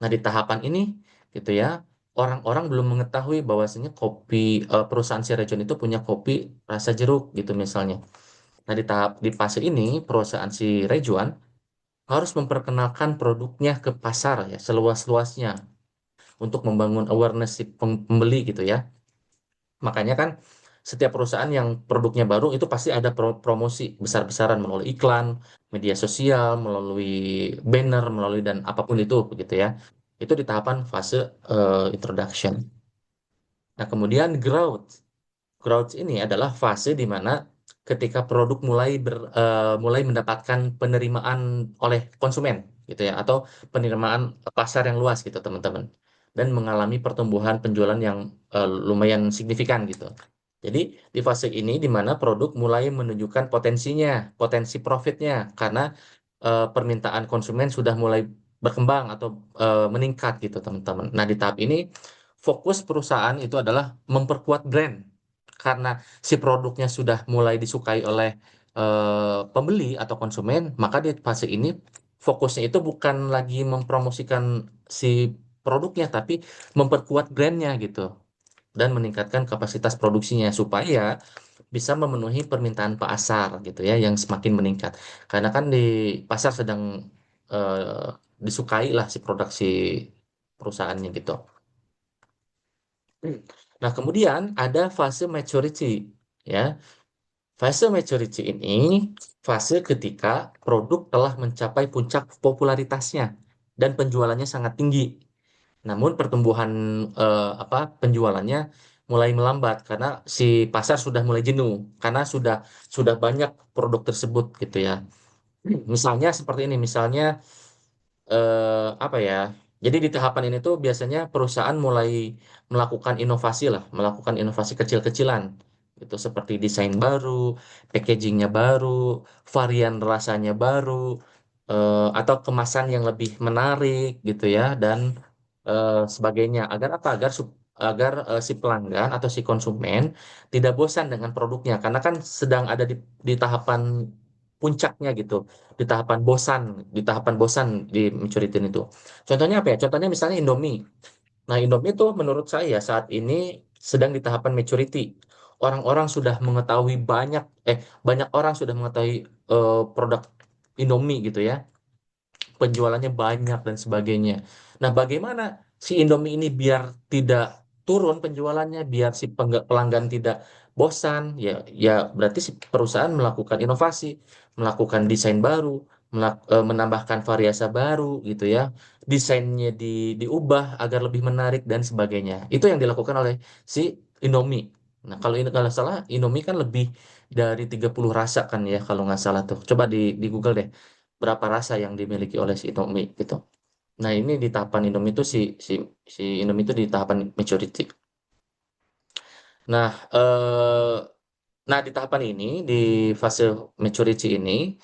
Nah, di tahapan ini gitu ya, orang-orang belum mengetahui bahwasanya perusahaan si Rejone itu punya kopi rasa jeruk gitu misalnya. Nah, di fase ini perusahaan si Rejuan harus memperkenalkan produknya ke pasar ya seluas-luasnya untuk membangun awareness si pembeli gitu ya. Makanya kan setiap perusahaan yang produknya baru itu pasti ada promosi besar-besaran melalui iklan, media sosial, melalui banner, melalui dan apapun itu begitu ya. Itu di tahapan fase introduction. Nah, kemudian growth. Growth ini adalah fase di mana ketika produk mulai mendapatkan penerimaan oleh konsumen gitu ya, atau penerimaan pasar yang luas gitu teman-teman, dan mengalami pertumbuhan penjualan yang lumayan signifikan gitu. Jadi di fase ini di mana produk mulai menunjukkan potensi profitnya karena permintaan konsumen sudah mulai berkembang atau meningkat gitu teman-teman. Nah, di tahap ini fokus perusahaan itu adalah memperkuat brand karena si produknya sudah mulai disukai oleh pembeli atau konsumen, maka di fase ini fokusnya itu bukan lagi mempromosikan si produknya, tapi memperkuat brandnya gitu dan meningkatkan kapasitas produksinya supaya bisa memenuhi permintaan pasar gitu ya yang semakin meningkat. Karena kan di pasar sedang disukai lah si produksi perusahaannya gitu. Nah, kemudian ada fase maturity ya. Fase maturity ini fase ketika produk telah mencapai puncak popularitasnya dan penjualannya sangat tinggi. Namun pertumbuhan penjualannya mulai melambat karena si pasar sudah mulai jenuh karena sudah banyak produk tersebut gitu ya. Misalnya seperti ini, misalnya apa ya? Jadi di tahapan ini tuh biasanya perusahaan mulai melakukan inovasi kecil-kecilan, gitu seperti desain baru, packagingnya baru, varian rasanya baru, atau kemasan yang lebih menarik, gitu ya, dan sebagainya. Agar apa? Agar si pelanggan atau si konsumen tidak bosan dengan produknya, karena kan sedang ada di tahapan puncaknya gitu di tahapan bosan di mencuritin itu. Contohnya apa ya? Contohnya misalnya Indomie. Nah, Indomie itu menurut saya saat ini sedang di tahapan maturity. Orang-orang sudah mengetahui banyak orang sudah mengetahui produk Indomie gitu ya, penjualannya banyak dan sebagainya. Nah, bagaimana si Indomie ini biar tidak turun penjualannya, biar si pelanggan tidak bosan, ya berarti si perusahaan melakukan inovasi, melakukan desain baru, menambahkan variasi baru gitu ya. Desainnya diubah agar lebih menarik dan sebagainya. Itu yang dilakukan oleh si Indomie. Nah, kalau ini kalau salah Indomie kan lebih dari 30 rasa kan ya kalau nggak salah tuh. Coba di Google deh berapa rasa yang dimiliki oleh si Indomie gitu. Nah, ini di tahapan Indomie itu si Indomie itu di tahapan maturity. Nah, di tahapan ini di fase maturity ini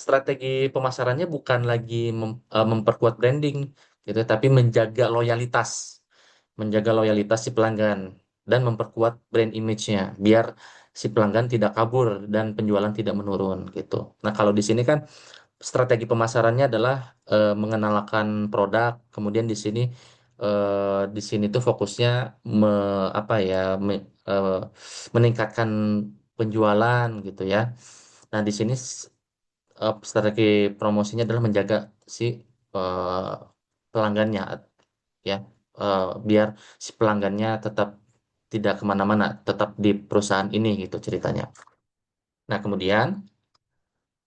strategi pemasarannya bukan lagi memperkuat branding gitu, tapi menjaga loyalitas si pelanggan dan memperkuat brand image-nya biar si pelanggan tidak kabur dan penjualan tidak menurun gitu. Nah, kalau di sini kan strategi pemasarannya adalah mengenalkan produk, kemudian di sini tuh fokusnya me, apa ya me- eh, meningkatkan penjualan gitu ya. Nah, di sini strategi promosinya adalah menjaga si eh, pelanggannya ya, biar si pelanggannya tetap tidak kemana-mana, tetap di perusahaan ini gitu ceritanya. Nah, kemudian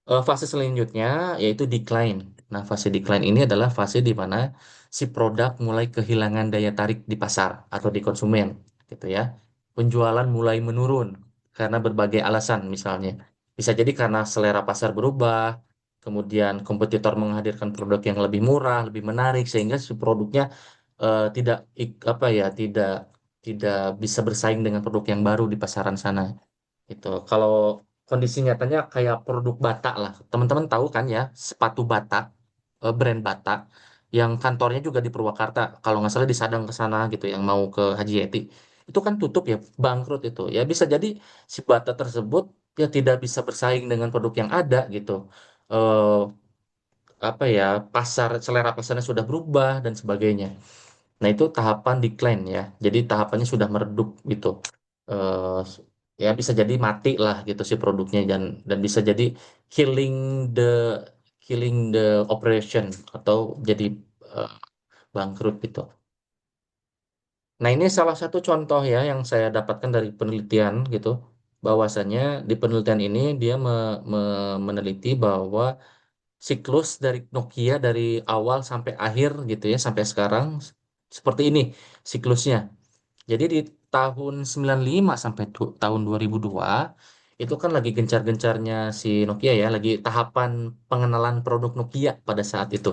fase selanjutnya yaitu decline. Nah, fase decline ini adalah fase di mana si produk mulai kehilangan daya tarik di pasar atau di konsumen, gitu ya. Penjualan mulai menurun karena berbagai alasan, misalnya bisa jadi karena selera pasar berubah, kemudian kompetitor menghadirkan produk yang lebih murah, lebih menarik, sehingga si produknya tidak tidak tidak bisa bersaing dengan produk yang baru di pasaran sana. Itu kalau kondisi nyatanya kayak produk Bata lah. Teman-teman tahu kan ya, sepatu Bata, brand Bata, yang kantornya juga di Purwakarta. Kalau nggak salah di Sadang ke sana gitu, yang mau ke Haji Yeti. Itu kan tutup ya, bangkrut itu. Ya bisa jadi si Bata tersebut ya tidak bisa bersaing dengan produk yang ada gitu. Eh, apa ya, selera pasarnya sudah berubah dan sebagainya. Nah, itu tahapan decline ya. Jadi tahapannya sudah meredup gitu. Eh, ya bisa jadi mati lah gitu si produknya dan bisa jadi killing the killing the operation atau jadi eh, bangkrut gitu. Nah, ini salah satu contoh ya yang saya dapatkan dari penelitian gitu, bahwasannya di penelitian ini dia meneliti bahwa siklus dari Nokia dari awal sampai akhir gitu ya, sampai sekarang seperti ini siklusnya. Jadi di tahun 95 sampai tahun 2002 itu kan lagi gencar-gencarnya si Nokia ya, lagi tahapan pengenalan produk Nokia pada saat itu.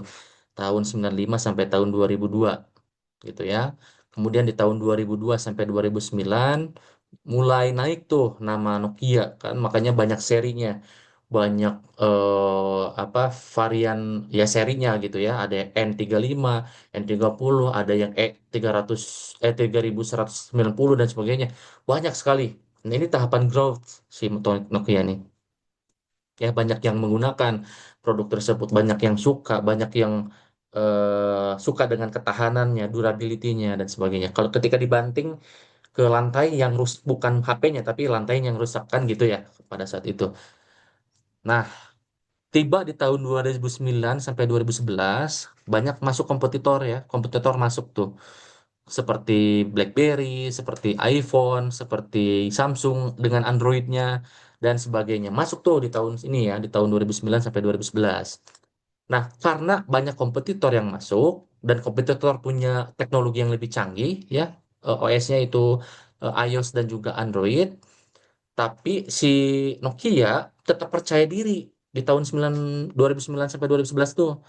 Tahun 95 sampai tahun 2002 gitu ya. Kemudian di tahun 2002 sampai 2009 mulai naik tuh nama Nokia kan, makanya banyak serinya, banyak apa varian ya serinya gitu ya. Ada yang N35, N30, ada yang E300, E3190 dan sebagainya. Banyak sekali. Nah, ini tahapan growth si Nokia nih. Ya, banyak yang menggunakan produk tersebut, banyak yang suka, banyak yang suka dengan ketahanannya, durability-nya dan sebagainya. Kalau ketika dibanting ke lantai yang bukan HP-nya tapi lantai yang rusak kan gitu ya pada saat itu. Nah, tiba di tahun 2009 sampai 2011 banyak masuk kompetitor ya, kompetitor masuk tuh seperti BlackBerry, seperti iPhone, seperti Samsung dengan Android-nya dan sebagainya. Masuk tuh di tahun ini ya, di tahun 2009 sampai 2011. Nah, karena banyak kompetitor yang masuk dan kompetitor punya teknologi yang lebih canggih ya, OS-nya itu iOS dan juga Android, tapi si Nokia tetap percaya diri di tahun 2009 sampai 2011 tuh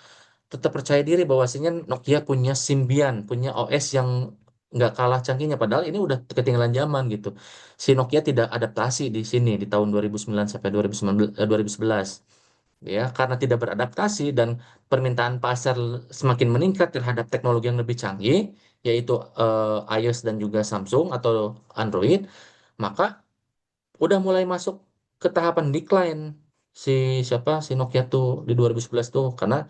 tetap percaya diri bahwasanya Nokia punya Symbian, punya OS yang nggak kalah canggihnya. Padahal ini udah ketinggalan zaman gitu. Si Nokia tidak adaptasi di sini di tahun 2009 sampai 2011. Ya, karena tidak beradaptasi dan permintaan pasar semakin meningkat terhadap teknologi yang lebih canggih, yaitu iOS dan juga Samsung atau Android, maka udah mulai masuk ke tahapan decline si siapa si Nokia tuh di 2011 tuh karena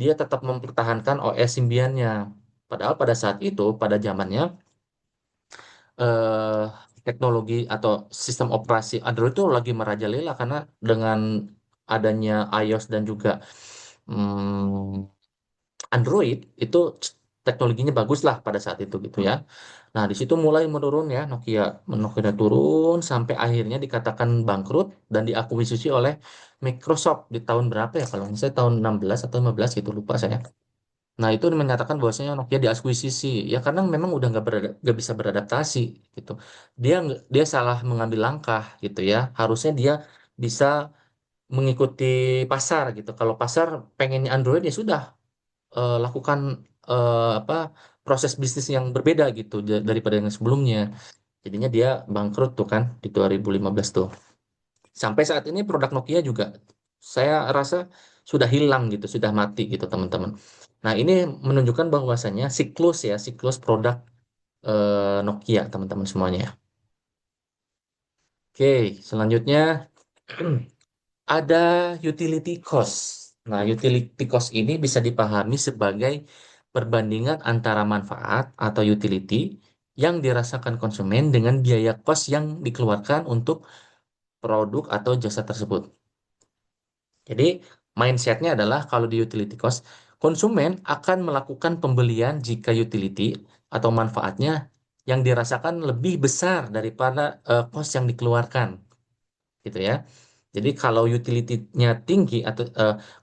dia tetap mempertahankan OS Symbian-nya. Padahal pada saat itu pada zamannya eh, teknologi atau sistem operasi Android itu lagi merajalela karena dengan adanya iOS dan juga hmm, Android itu teknologinya bagus lah pada saat itu gitu ya. Nah, di situ mulai menurun ya Nokia. Nokia turun sampai akhirnya dikatakan bangkrut dan diakuisisi oleh Microsoft di tahun berapa ya? Kalau misalnya tahun 16 atau 15 gitu lupa saya. Nah, itu menyatakan bahwasanya Nokia diakuisisi ya karena memang udah nggak bisa beradaptasi gitu. Dia salah mengambil langkah gitu ya. Harusnya dia bisa mengikuti pasar gitu. Kalau pasar pengennya Android ya sudah lakukan apa proses bisnis yang berbeda gitu daripada yang sebelumnya. Jadinya dia bangkrut tuh kan di 2015 tuh. Sampai saat ini produk Nokia juga saya rasa sudah hilang gitu, sudah mati gitu teman-teman. Nah, ini menunjukkan bahwasannya siklus ya, siklus produk Nokia teman-teman semuanya. Oke, selanjutnya ada utility cost. Nah, utility cost ini bisa dipahami sebagai perbandingan antara manfaat atau utility yang dirasakan konsumen dengan biaya cost yang dikeluarkan untuk produk atau jasa tersebut. Jadi, mindsetnya adalah kalau di utility cost, konsumen akan melakukan pembelian jika utility atau manfaatnya yang dirasakan lebih besar daripada cost yang dikeluarkan gitu ya. Jadi kalau utility-nya tinggi atau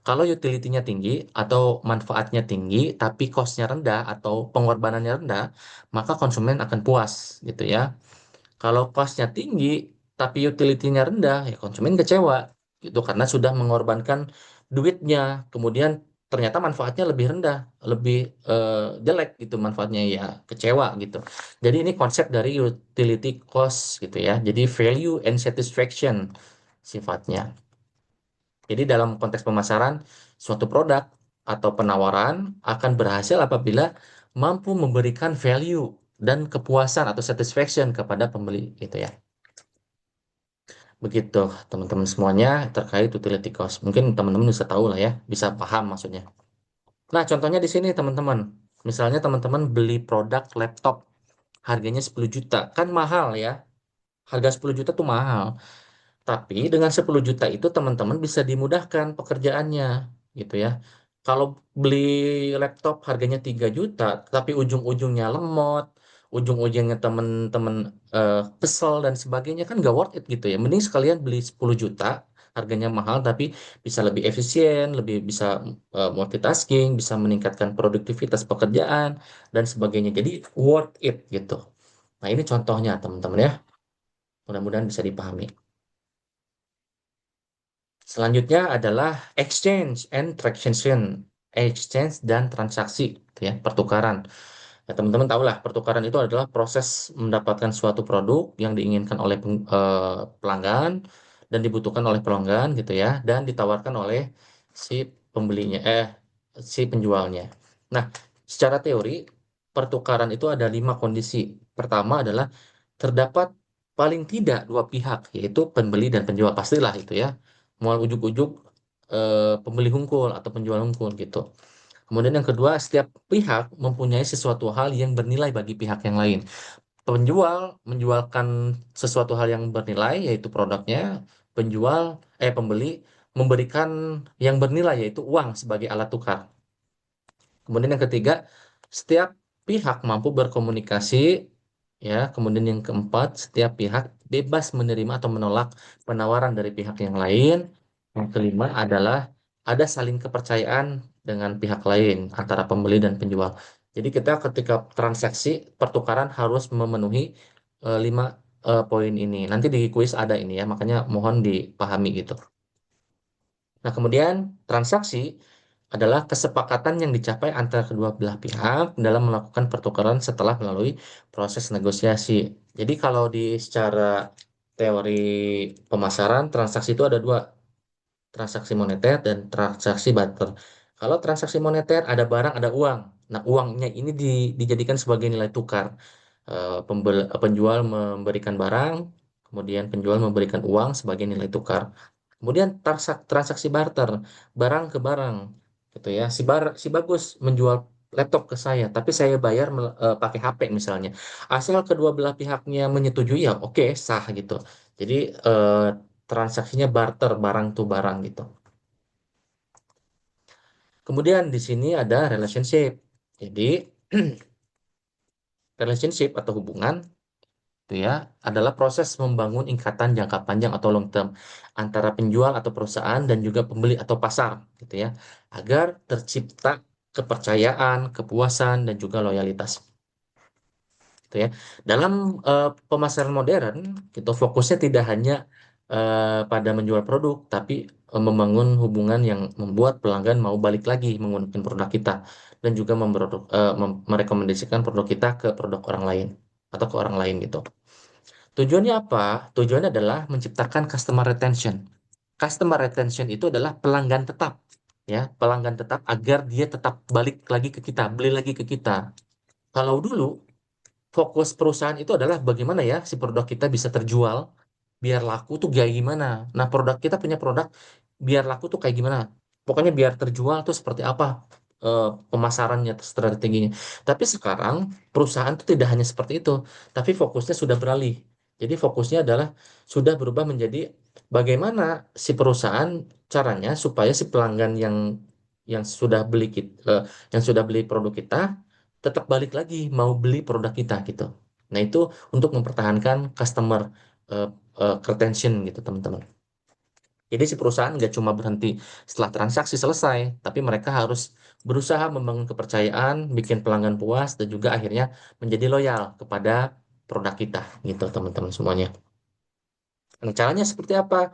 kalau utility-nya tinggi atau manfaatnya tinggi tapi cost-nya rendah atau pengorbanannya rendah, maka konsumen akan puas gitu ya. Kalau cost-nya tinggi tapi utility-nya rendah, ya konsumen kecewa gitu karena sudah mengorbankan duitnya, kemudian ternyata manfaatnya lebih rendah, lebih jelek gitu manfaatnya ya kecewa gitu. Jadi ini konsep dari utility cost gitu ya. Jadi value and satisfaction sifatnya. Jadi dalam konteks pemasaran, suatu produk atau penawaran akan berhasil apabila mampu memberikan value dan kepuasan atau satisfaction kepada pembeli gitu ya. Begitu teman-teman semuanya terkait utility cost. Mungkin teman-teman bisa tahu lah ya, bisa paham maksudnya. Nah, contohnya di sini teman-teman. Misalnya teman-teman beli produk laptop harganya 10 juta, kan mahal ya. Harga 10 juta tuh mahal. Tapi dengan 10 juta itu teman-teman bisa dimudahkan pekerjaannya gitu ya. Kalau beli laptop harganya 3 juta, tapi ujung-ujungnya lemot, ujung-ujungnya temen-temen kesel dan sebagainya kan gak worth it gitu ya. Mending sekalian beli 10 juta, harganya mahal tapi bisa lebih efisien, lebih bisa multitasking, bisa meningkatkan produktivitas pekerjaan dan sebagainya. Jadi worth it gitu. Nah, ini contohnya teman-teman ya. Mudah-mudahan bisa dipahami. Selanjutnya adalah exchange and transaction. Exchange dan transaksi, gitu ya, pertukaran. Ya, teman-teman tahu lah, pertukaran itu adalah proses mendapatkan suatu produk yang diinginkan oleh pelanggan dan dibutuhkan oleh pelanggan gitu ya, dan ditawarkan oleh si pembelinya, si penjualnya. Nah, secara teori, pertukaran itu ada 5 kondisi. Pertama adalah terdapat paling tidak dua pihak, yaitu pembeli dan penjual. Pastilah itu ya, mau ujuk-ujuk pembeli unggul atau penjual unggul gitu. Kemudian yang kedua, setiap pihak mempunyai sesuatu hal yang bernilai bagi pihak yang lain. Penjual menjualkan sesuatu hal yang bernilai, yaitu produknya. Pembeli memberikan yang bernilai, yaitu uang sebagai alat tukar. Kemudian yang ketiga, setiap pihak mampu berkomunikasi, ya. Kemudian yang keempat, setiap pihak bebas menerima atau menolak penawaran dari pihak yang lain. Yang kelima adalah ada saling kepercayaan dengan pihak lain antara pembeli dan penjual. Jadi kita ketika transaksi pertukaran harus memenuhi 5 poin ini. Nanti di kuis ada ini ya, makanya mohon dipahami gitu. Nah, kemudian transaksi adalah kesepakatan yang dicapai antara kedua belah pihak dalam melakukan pertukaran setelah melalui proses negosiasi. Jadi kalau di secara teori pemasaran, transaksi itu ada dua, transaksi moneter dan transaksi barter. Kalau transaksi moneter ada barang, ada uang. Nah, uangnya ini dijadikan sebagai nilai tukar. Penjual memberikan barang, kemudian penjual memberikan uang sebagai nilai tukar. Kemudian transaksi barter, barang ke barang, gitu ya. Si bagus menjual laptop ke saya, tapi saya bayar pakai HP misalnya. Asal kedua belah pihaknya menyetujui ya, oke, sah gitu. Jadi transaksinya barter, barang tuh barang gitu. Kemudian di sini ada relationship. Jadi relationship atau hubungan itu ya adalah proses membangun ikatan jangka panjang atau long term antara penjual atau perusahaan dan juga pembeli atau pasar gitu ya, agar tercipta kepercayaan, kepuasan dan juga loyalitas gitu ya. Dalam pemasaran modern gitu fokusnya tidak hanya pada menjual produk tapi membangun hubungan yang membuat pelanggan mau balik lagi menggunakan produk kita dan juga merekomendasikan produk kita ke produk orang lain atau ke orang lain gitu. Tujuannya apa? Tujuannya adalah menciptakan customer retention. Customer retention itu adalah pelanggan tetap, ya, pelanggan tetap agar dia tetap balik lagi ke kita, beli lagi ke kita. Kalau dulu fokus perusahaan itu adalah bagaimana ya si produk kita bisa terjual, biar laku tuh kayak gimana. Nah, produk kita punya produk biar laku tuh kayak gimana. Pokoknya biar terjual tuh seperti apa pemasarannya, strateginya. Tapi sekarang perusahaan tuh tidak hanya seperti itu, tapi fokusnya sudah beralih. Jadi fokusnya adalah sudah berubah menjadi bagaimana si perusahaan caranya supaya si pelanggan yang sudah yang sudah beli produk kita tetap balik lagi mau beli produk kita gitu. Nah, itu untuk mempertahankan customer eh, retention gitu, teman-teman. Jadi si perusahaan nggak cuma berhenti setelah transaksi selesai, tapi mereka harus berusaha membangun kepercayaan, bikin pelanggan puas, dan juga akhirnya menjadi loyal kepada produk kita gitu, teman-teman semuanya. Nah, caranya seperti apa?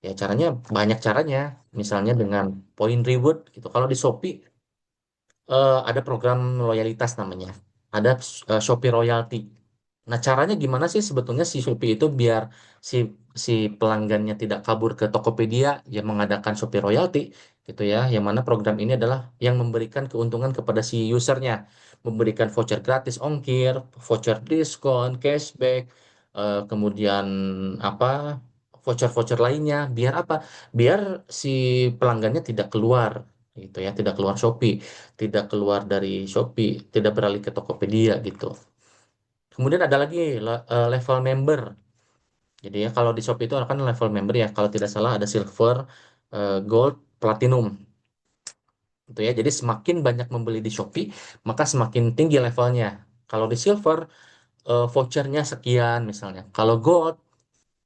Ya, caranya banyak caranya. Misalnya dengan poin reward gitu. Kalau di Shopee ada program loyalitas namanya. Ada Shopee Royalty. Nah, caranya gimana sih sebetulnya si Shopee itu biar si si pelanggannya tidak kabur ke Tokopedia yang mengadakan Shopee Royalty gitu ya. Yang mana program ini adalah yang memberikan keuntungan kepada si usernya, memberikan voucher gratis ongkir, voucher diskon, cashback, kemudian apa voucher-voucher lainnya. Biar apa? Biar si pelanggannya tidak keluar gitu ya, tidak keluar Shopee, tidak keluar dari Shopee, tidak beralih ke Tokopedia gitu. Kemudian ada lagi level member. Jadi ya kalau di Shopee itu akan level member ya. Kalau tidak salah ada silver, gold, platinum. Gitu ya. Jadi semakin banyak membeli di Shopee, maka semakin tinggi levelnya. Kalau di silver, vouchernya sekian misalnya. Kalau Gold,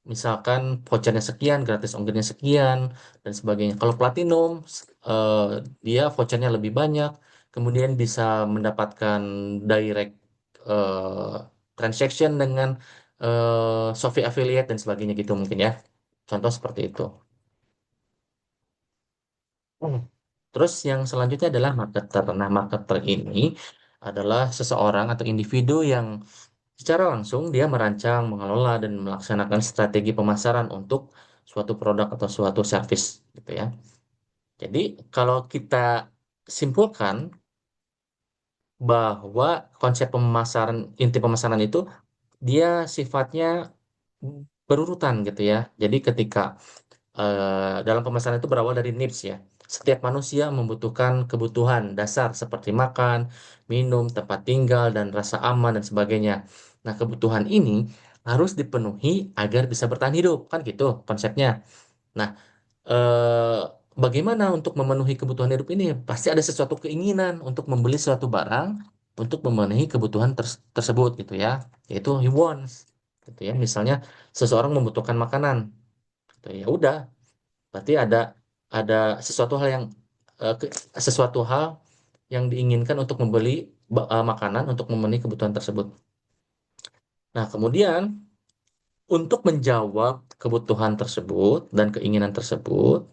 misalkan vouchernya sekian, gratis ongkirnya sekian, dan sebagainya. Kalau Platinum, eh, dia vouchernya lebih banyak, kemudian bisa mendapatkan direct eh, transaction dengan Shopee Affiliate dan sebagainya gitu mungkin ya. Contoh seperti itu. Hmm. Terus yang selanjutnya adalah marketer. Nah, marketer ini adalah seseorang atau individu yang secara langsung dia merancang, mengelola, dan melaksanakan strategi pemasaran untuk suatu produk atau suatu service gitu ya. Jadi kalau kita simpulkan bahwa konsep pemasaran, inti pemasaran itu dia sifatnya berurutan gitu ya. Jadi ketika dalam pemasaran itu berawal dari needs ya. Setiap manusia membutuhkan kebutuhan dasar seperti makan, minum, tempat tinggal, dan rasa aman dan sebagainya. Nah, kebutuhan ini harus dipenuhi agar bisa bertahan hidup, kan gitu konsepnya. Nah, eh, bagaimana untuk memenuhi kebutuhan hidup ini? Pasti ada sesuatu keinginan untuk membeli suatu barang untuk memenuhi kebutuhan tersebut gitu ya, yaitu he wants gitu ya. Misalnya seseorang membutuhkan makanan, gitu. Ya udah, berarti ada sesuatu hal yang sesuatu hal yang diinginkan untuk membeli makanan untuk memenuhi kebutuhan tersebut. Nah, kemudian untuk menjawab kebutuhan tersebut dan keinginan tersebut,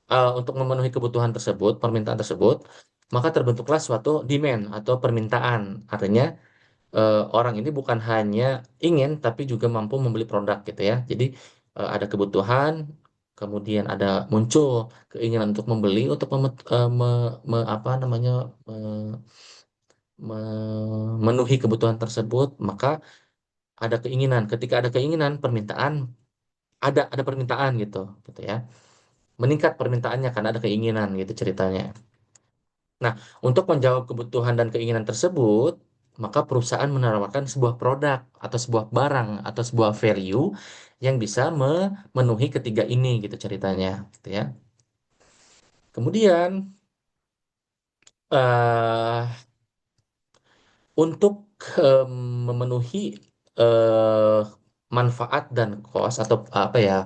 untuk memenuhi kebutuhan tersebut, permintaan tersebut, maka terbentuklah suatu demand atau permintaan. Artinya orang ini bukan hanya ingin tapi juga mampu membeli produk gitu ya. Jadi ada kebutuhan, kemudian ada muncul keinginan untuk membeli untuk apa namanya memenuhi kebutuhan tersebut, maka ada keinginan. Ketika ada keinginan, permintaan ada permintaan gitu, gitu ya. Meningkat permintaannya karena ada keinginan gitu ceritanya. Nah, untuk menjawab kebutuhan dan keinginan tersebut, maka perusahaan menawarkan sebuah produk atau sebuah barang atau sebuah value yang bisa memenuhi ketiga ini gitu ceritanya, gitu ya. Kemudian eh untuk em, memenuhi eh manfaat dan cost atau apa ya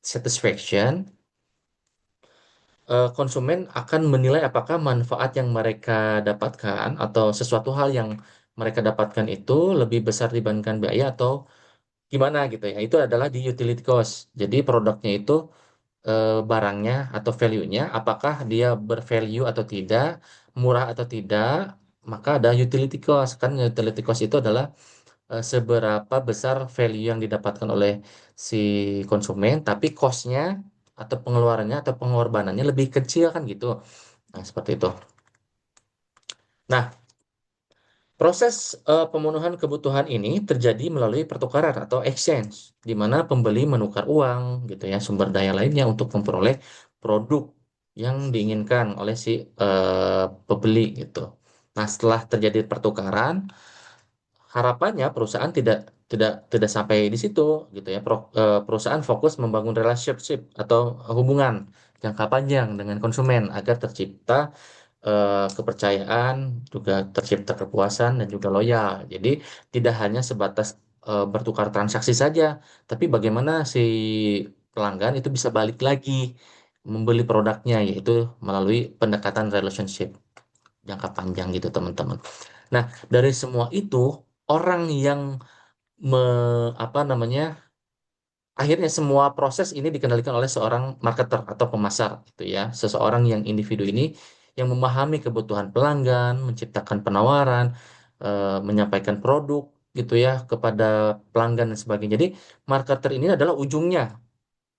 satisfaction, konsumen akan menilai apakah manfaat yang mereka dapatkan atau sesuatu hal yang mereka dapatkan itu lebih besar dibandingkan biaya atau gimana gitu ya. Itu adalah di utility cost. Jadi produknya itu barangnya atau value-nya apakah dia bervalue atau tidak, murah atau tidak, maka ada utility cost. Kan utility cost itu adalah seberapa besar value yang didapatkan oleh si konsumen, tapi cost-nya atau pengeluarannya atau pengorbanannya lebih kecil kan gitu. Nah, seperti itu. Nah, proses pemenuhan kebutuhan ini terjadi melalui pertukaran atau exchange, di mana pembeli menukar uang gitu ya, sumber daya lainnya untuk memperoleh produk yang diinginkan oleh si pembeli gitu. Nah, setelah terjadi pertukaran, harapannya perusahaan tidak sampai di situ gitu ya. Perusahaan fokus membangun relationship atau hubungan jangka panjang dengan konsumen agar tercipta kepercayaan, juga tercipta kepuasan dan juga loyal. Jadi tidak hanya sebatas bertukar transaksi saja, tapi bagaimana si pelanggan itu bisa balik lagi membeli produknya, yaitu melalui pendekatan relationship jangka panjang gitu teman-teman. Nah, dari semua itu orang yang me, apa namanya akhirnya semua proses ini dikendalikan oleh seorang marketer atau pemasar gitu ya. Seseorang yang individu ini yang memahami kebutuhan pelanggan, menciptakan penawaran, menyampaikan produk gitu ya kepada pelanggan dan sebagainya. Jadi marketer ini adalah ujungnya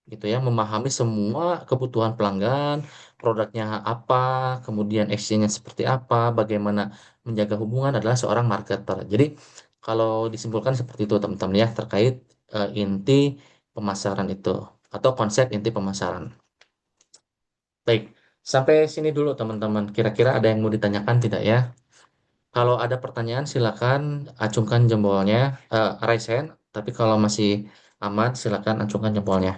gitu ya, memahami semua kebutuhan pelanggan, produknya apa, kemudian exchange-nya seperti apa, bagaimana menjaga hubungan adalah seorang marketer. Jadi kalau disimpulkan seperti itu teman-teman ya terkait inti pemasaran itu atau konsep inti pemasaran. Baik, sampai sini dulu teman-teman. Kira-kira ada yang mau ditanyakan tidak ya? Kalau ada pertanyaan silakan acungkan jempolnya, raise hand. Tapi kalau masih aman silakan acungkan jempolnya.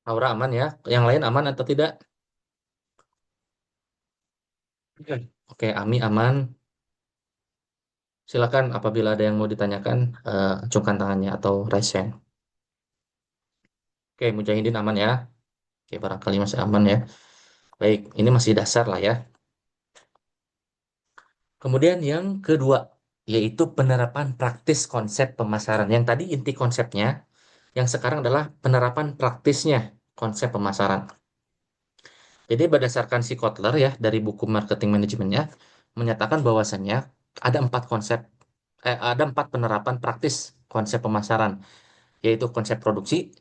Aura aman ya? Yang lain aman atau tidak? Oke, Oke, Ami aman. Silakan apabila ada yang mau ditanyakan, acungkan tangannya atau raise hand. Oke, Mujahidin aman ya. Oke, barangkali masih aman ya. Baik, ini masih dasar lah ya. Kemudian yang kedua, yaitu penerapan praktis konsep pemasaran. Yang tadi inti konsepnya, yang sekarang adalah penerapan praktisnya konsep pemasaran. Jadi berdasarkan si Kotler ya, dari buku marketing manajemennya, menyatakan bahwasannya ada empat penerapan praktis konsep pemasaran, yaitu konsep produksi,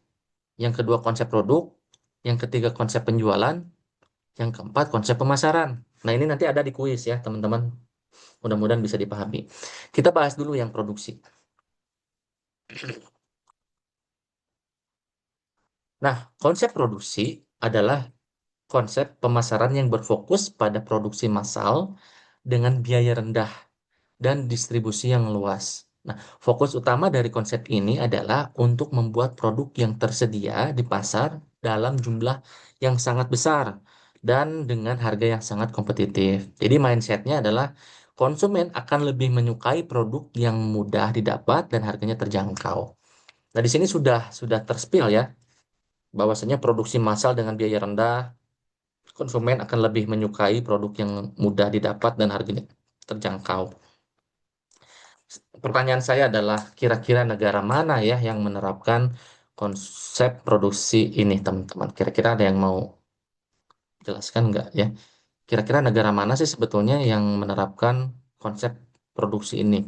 yang kedua konsep produk, yang ketiga konsep penjualan, yang keempat konsep pemasaran. Nah ini nanti ada di kuis ya teman-teman, mudah-mudahan bisa dipahami. Kita bahas dulu yang produksi. Nah, konsep produksi adalah konsep pemasaran yang berfokus pada produksi massal dengan biaya rendah dan distribusi yang luas. Nah, fokus utama dari konsep ini adalah untuk membuat produk yang tersedia di pasar dalam jumlah yang sangat besar dan dengan harga yang sangat kompetitif. Jadi mindsetnya adalah konsumen akan lebih menyukai produk yang mudah didapat dan harganya terjangkau. Nah, di sini sudah terspill ya, bahwasanya produksi massal dengan biaya rendah, konsumen akan lebih menyukai produk yang mudah didapat dan harganya terjangkau. Pertanyaan saya adalah kira-kira negara mana ya yang menerapkan konsep produksi ini, teman-teman? Kira-kira ada yang mau jelaskan nggak ya? Kira-kira negara mana sih sebetulnya yang menerapkan konsep produksi ini?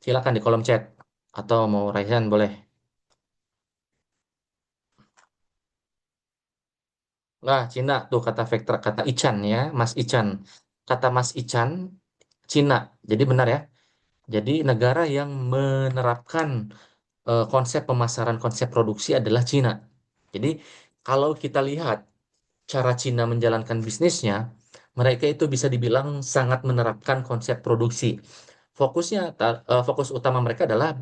Silakan di kolom chat atau mau raise hand boleh. Lah, Cina tuh kata Vectra, kata Ican ya, Mas Ican. Kata Mas Ican, Cina. Jadi benar ya. Jadi negara yang menerapkan konsep pemasaran, konsep produksi adalah Cina. Jadi kalau kita lihat cara Cina menjalankan bisnisnya, mereka itu bisa dibilang sangat menerapkan konsep produksi. Fokus utama mereka adalah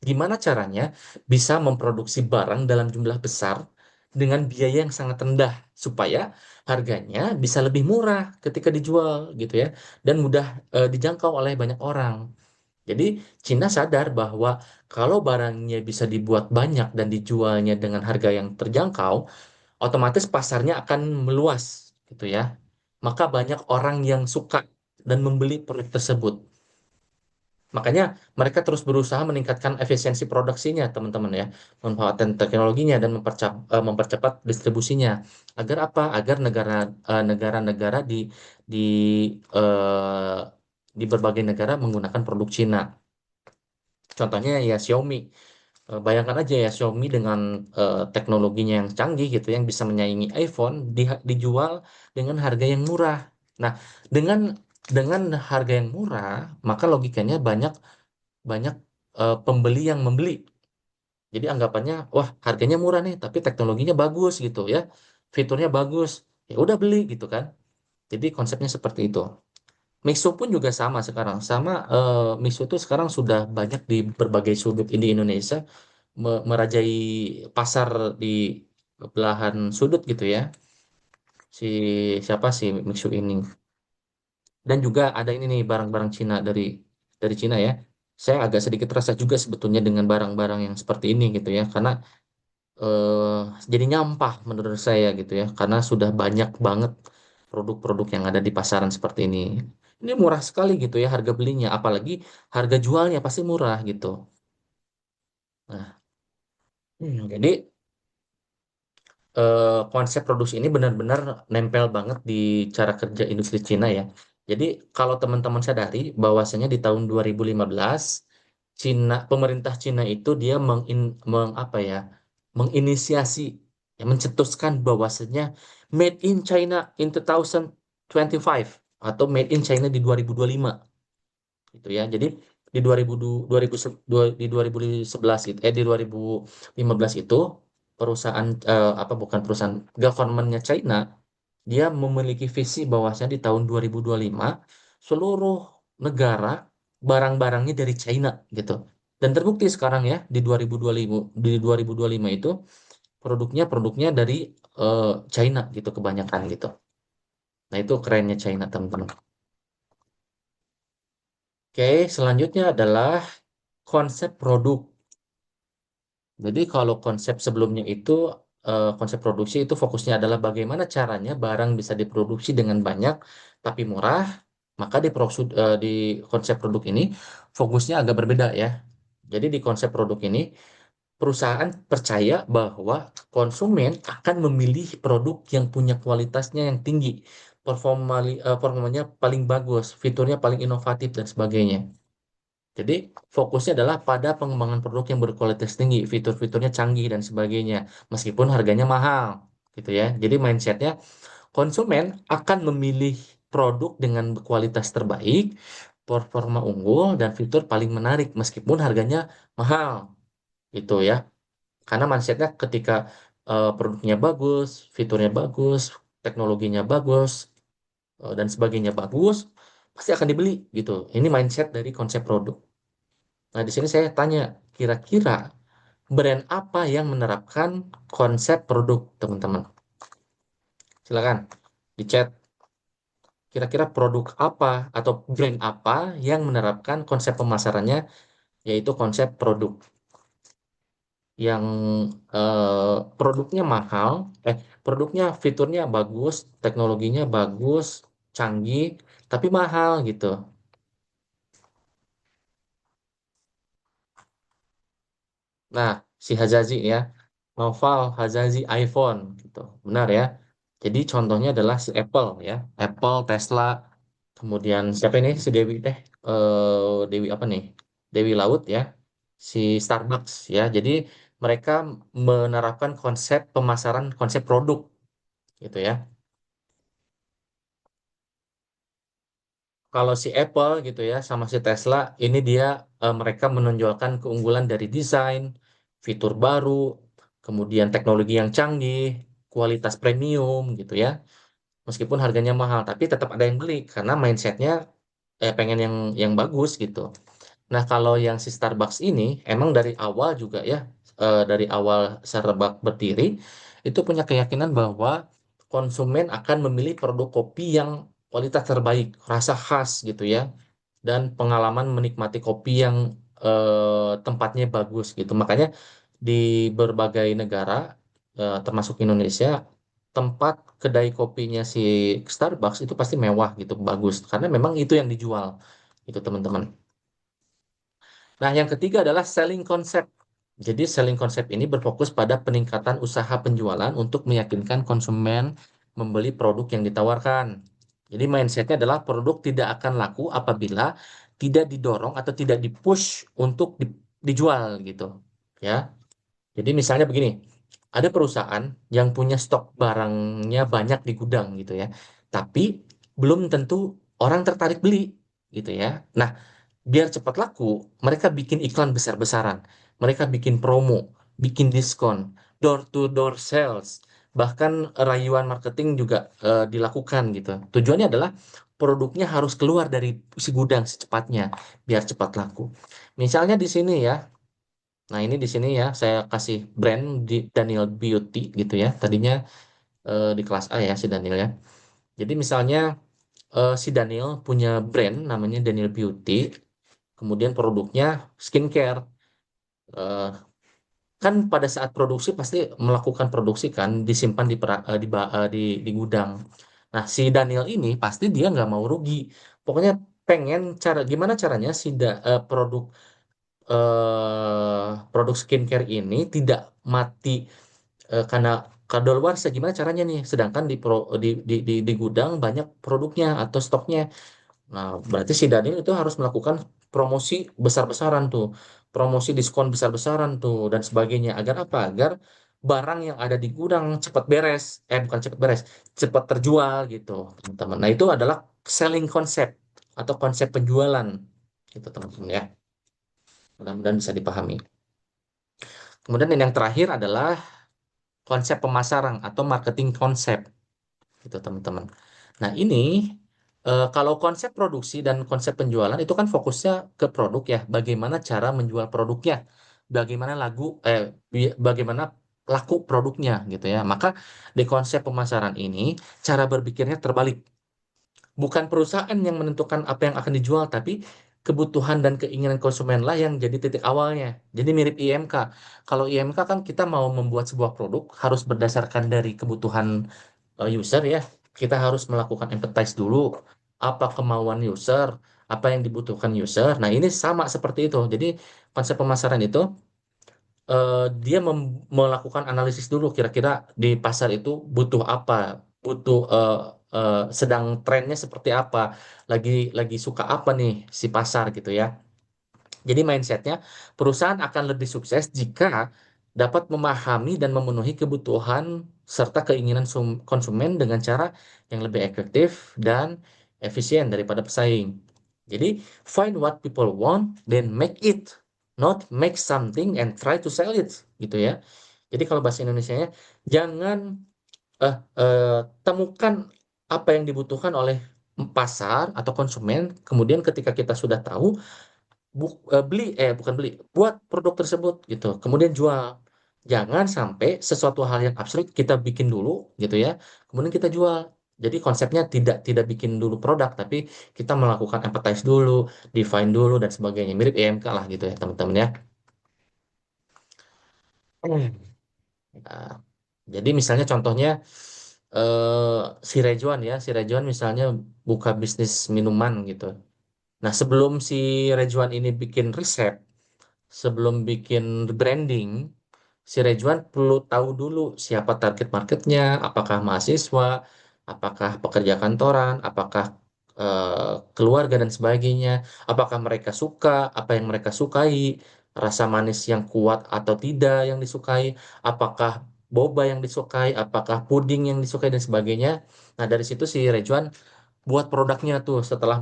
gimana caranya bisa memproduksi barang dalam jumlah besar dengan biaya yang sangat rendah supaya harganya bisa lebih murah ketika dijual gitu ya dan mudah dijangkau oleh banyak orang. Jadi Cina sadar bahwa kalau barangnya bisa dibuat banyak dan dijualnya dengan harga yang terjangkau, otomatis pasarnya akan meluas gitu ya. Maka banyak orang yang suka dan membeli produk tersebut. Makanya mereka terus berusaha meningkatkan efisiensi produksinya, teman-teman ya, memanfaatkan teknologinya dan mempercepat distribusinya. Agar apa? Agar negara-negara di eh, di berbagai negara menggunakan produk Cina. Contohnya ya Xiaomi. Bayangkan aja ya Xiaomi dengan teknologinya yang canggih gitu yang bisa menyaingi iPhone dijual dengan harga yang murah. Nah, dengan dengan harga yang murah, maka logikanya banyak banyak pembeli yang membeli. Jadi anggapannya, wah harganya murah nih, tapi teknologinya bagus gitu ya, fiturnya bagus, ya udah beli gitu kan. Jadi konsepnya seperti itu. Mixo pun juga sama sekarang. Mixo itu sekarang sudah banyak di berbagai sudut di Indonesia merajai pasar di belahan sudut gitu ya. Si siapa sih Mixo ini? Dan juga ada ini nih barang-barang Cina dari Cina ya. Saya agak sedikit rasa juga sebetulnya dengan barang-barang yang seperti ini gitu ya, karena eh, jadi nyampah menurut saya gitu ya, karena sudah banyak banget produk-produk yang ada di pasaran seperti ini. Ini murah sekali gitu ya harga belinya, apalagi harga jualnya pasti murah gitu. Nah, jadi konsep produksi ini benar-benar nempel banget di cara kerja industri Cina ya. Jadi kalau teman-teman sadari bahwasanya di tahun 2015 pemerintah Cina itu dia apa ya, menginisiasi ya mencetuskan bahwasanya made in China in 2025 atau made in China di 2025 gitu ya. Jadi di 2011 itu di 2015 itu perusahaan apa bukan perusahaan governmentnya China dia memiliki visi bahwasanya di tahun 2025 seluruh negara barang-barangnya dari China gitu. Dan terbukti sekarang ya di 2025 itu produknya dari China gitu kebanyakan gitu. Nah, itu kerennya China, teman-teman. Oke, selanjutnya adalah konsep produk. Jadi kalau konsep sebelumnya itu konsep produksi itu fokusnya adalah bagaimana caranya barang bisa diproduksi dengan banyak tapi murah. Maka di konsep produk ini fokusnya agak berbeda ya. Jadi di konsep produk ini perusahaan percaya bahwa konsumen akan memilih produk yang punya kualitasnya yang tinggi, performanya paling bagus, fiturnya paling inovatif dan sebagainya. Jadi fokusnya adalah pada pengembangan produk yang berkualitas tinggi, fitur-fiturnya canggih dan sebagainya, meskipun harganya mahal, gitu ya. Jadi mindsetnya konsumen akan memilih produk dengan kualitas terbaik, performa unggul dan fitur paling menarik, meskipun harganya mahal, gitu ya. Karena mindsetnya ketika produknya bagus, fiturnya bagus, teknologinya bagus, dan sebagainya bagus, pasti akan dibeli, gitu. Ini mindset dari konsep produk. Nah, di sini saya tanya, kira-kira brand apa yang menerapkan konsep produk, teman-teman? Silakan di chat. Kira-kira produk apa atau brand apa yang menerapkan konsep pemasarannya, yaitu konsep produk yang produknya mahal, produknya fiturnya bagus, teknologinya bagus, canggih, tapi mahal gitu. Nah, si Hazazi ya, Noval Hazazi iPhone gitu. Benar ya. Jadi contohnya adalah si Apple ya. Apple, Tesla, kemudian siapa ini si Dewi teh? Dewi apa nih? Dewi Laut ya. Si Starbucks ya. Jadi mereka menerapkan konsep pemasaran, konsep produk gitu ya. Kalau si Apple gitu ya sama si Tesla ini dia mereka menonjolkan keunggulan dari desain, fitur baru, kemudian teknologi yang canggih, kualitas premium gitu ya. Meskipun harganya mahal, tapi tetap ada yang beli karena mindsetnya pengen yang bagus gitu. Nah, kalau yang si Starbucks ini emang dari awal juga ya, dari awal Starbucks berdiri, itu punya keyakinan bahwa konsumen akan memilih produk kopi yang kualitas terbaik, rasa khas gitu ya, dan pengalaman menikmati kopi yang tempatnya bagus gitu. Makanya di berbagai negara, termasuk Indonesia, tempat kedai kopinya si Starbucks itu pasti mewah gitu, bagus, karena memang itu yang dijual, itu teman-teman. Nah, yang ketiga adalah selling concept. Jadi, selling concept ini berfokus pada peningkatan usaha penjualan untuk meyakinkan konsumen membeli produk yang ditawarkan. Jadi, mindsetnya adalah produk tidak akan laku apabila tidak didorong atau tidak dipush untuk dijual gitu. Ya. Jadi, misalnya begini, ada perusahaan yang punya stok barangnya banyak di gudang gitu ya. Tapi belum tentu orang tertarik beli gitu ya. Nah, biar cepat laku, mereka bikin iklan besar-besaran, mereka bikin promo, bikin diskon, door to door sales, bahkan rayuan marketing juga dilakukan gitu. Tujuannya adalah produknya harus keluar dari si gudang secepatnya biar cepat laku. Misalnya di sini ya, nah ini di sini ya saya kasih brand di Daniel Beauty gitu ya. Tadinya di kelas A ya si Daniel ya. Jadi misalnya si Daniel punya brand namanya Daniel Beauty. Kemudian produknya skincare. Eh, kan pada saat produksi pasti melakukan produksi kan disimpan di gudang. Nah, si Daniel ini pasti dia nggak mau rugi. Pokoknya pengen gimana caranya produk skincare ini tidak mati karena kadaluarsa gimana caranya nih. Sedangkan di gudang banyak produknya atau stoknya. Nah, berarti si Daniel itu harus melakukan promosi besar-besaran tuh, promosi diskon besar-besaran tuh, dan sebagainya. Agar apa? Agar barang yang ada di gudang cepat beres, bukan cepat beres, cepat terjual gitu, teman-teman. Nah, itu adalah selling concept atau konsep penjualan, gitu, teman-teman ya. Mudah-mudahan bisa dipahami. Kemudian yang terakhir adalah konsep pemasaran atau marketing konsep, gitu teman-teman. Nah, ini kalau konsep produksi dan konsep penjualan itu kan fokusnya ke produk ya, bagaimana cara menjual produknya, bagaimana bagaimana laku produknya gitu ya. Maka di konsep pemasaran ini cara berpikirnya terbalik. bukan perusahaan yang menentukan apa yang akan dijual, tapi kebutuhan dan keinginan konsumen lah yang jadi titik awalnya. Jadi mirip IMK. Kalau IMK kan kita mau membuat sebuah produk harus berdasarkan dari kebutuhan user ya. Kita harus melakukan empathize dulu. Apa kemauan user, apa yang dibutuhkan user. Nah, ini sama seperti itu. Jadi konsep pemasaran itu dia melakukan analisis dulu kira-kira di pasar itu butuh apa, butuh sedang trennya seperti apa, lagi lagi suka apa nih si pasar gitu ya. Jadi mindsetnya perusahaan akan lebih sukses jika dapat memahami dan memenuhi kebutuhan serta keinginan konsumen dengan cara yang lebih efektif dan efisien daripada pesaing. Jadi find what people want, then make it, not make something and try to sell it, gitu ya. Jadi kalau bahasa Indonesianya, jangan eh, eh, temukan apa yang dibutuhkan oleh pasar atau konsumen. Kemudian ketika kita sudah tahu, beli bukan beli, buat produk tersebut gitu kemudian jual. Jangan sampai sesuatu hal yang abstrak kita bikin dulu gitu ya, kemudian kita jual. Jadi konsepnya tidak bikin dulu produk, tapi kita melakukan empathize dulu, define dulu dan sebagainya, mirip EMK lah gitu ya teman-teman ya. Nah, jadi misalnya contohnya si Rejuan ya, si Rejuan misalnya buka bisnis minuman gitu. Nah, sebelum si Rejuan ini bikin riset, sebelum bikin branding, si Rejuan perlu tahu dulu siapa target marketnya, apakah mahasiswa, apakah pekerja kantoran, apakah keluarga dan sebagainya, apakah mereka suka, apa yang mereka sukai, rasa manis yang kuat atau tidak yang disukai, apakah boba yang disukai, apakah puding yang disukai dan sebagainya. Nah, dari situ si Rejuan buat produknya tuh setelah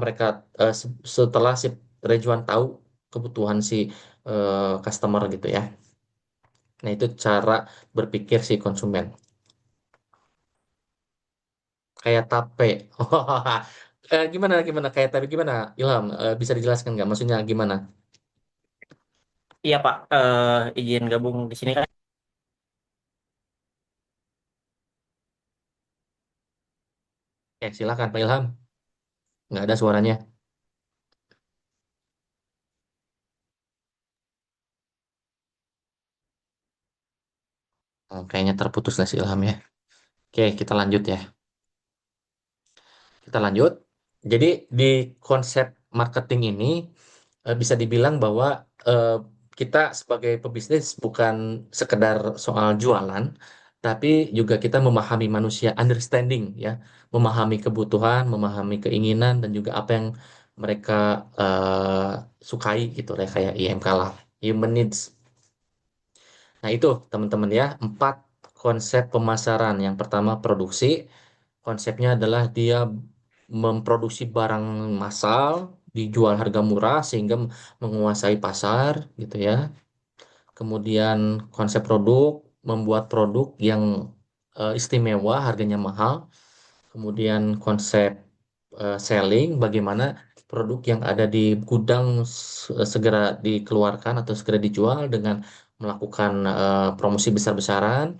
setelah si Rejuan tahu kebutuhan si customer gitu ya. Nah, itu cara berpikir si konsumen. Kayak tape. Gimana gimana kayak tape gimana? Ilham, bisa dijelaskan nggak? Maksudnya gimana? Iya Pak, izin gabung di sini kan. Silakan Pak Ilham. Nggak ada suaranya. Kayaknya terputus lah si Ilham ya. Oke, kita lanjut ya. Kita lanjut. Jadi di konsep marketing ini bisa dibilang bahwa eh, kita sebagai pebisnis bukan sekedar soal jualan, tapi juga kita memahami manusia, understanding ya, memahami kebutuhan, memahami keinginan dan juga apa yang mereka sukai gitu ya kayak IMK lah, human needs. Nah itu teman-teman ya, 4 konsep pemasaran. Yang pertama produksi. Konsepnya adalah dia memproduksi barang massal, dijual harga murah sehingga menguasai pasar gitu ya. Kemudian konsep produk, membuat produk yang istimewa, harganya mahal. Kemudian konsep selling, bagaimana produk yang ada di gudang segera dikeluarkan atau segera dijual dengan melakukan promosi besar-besaran.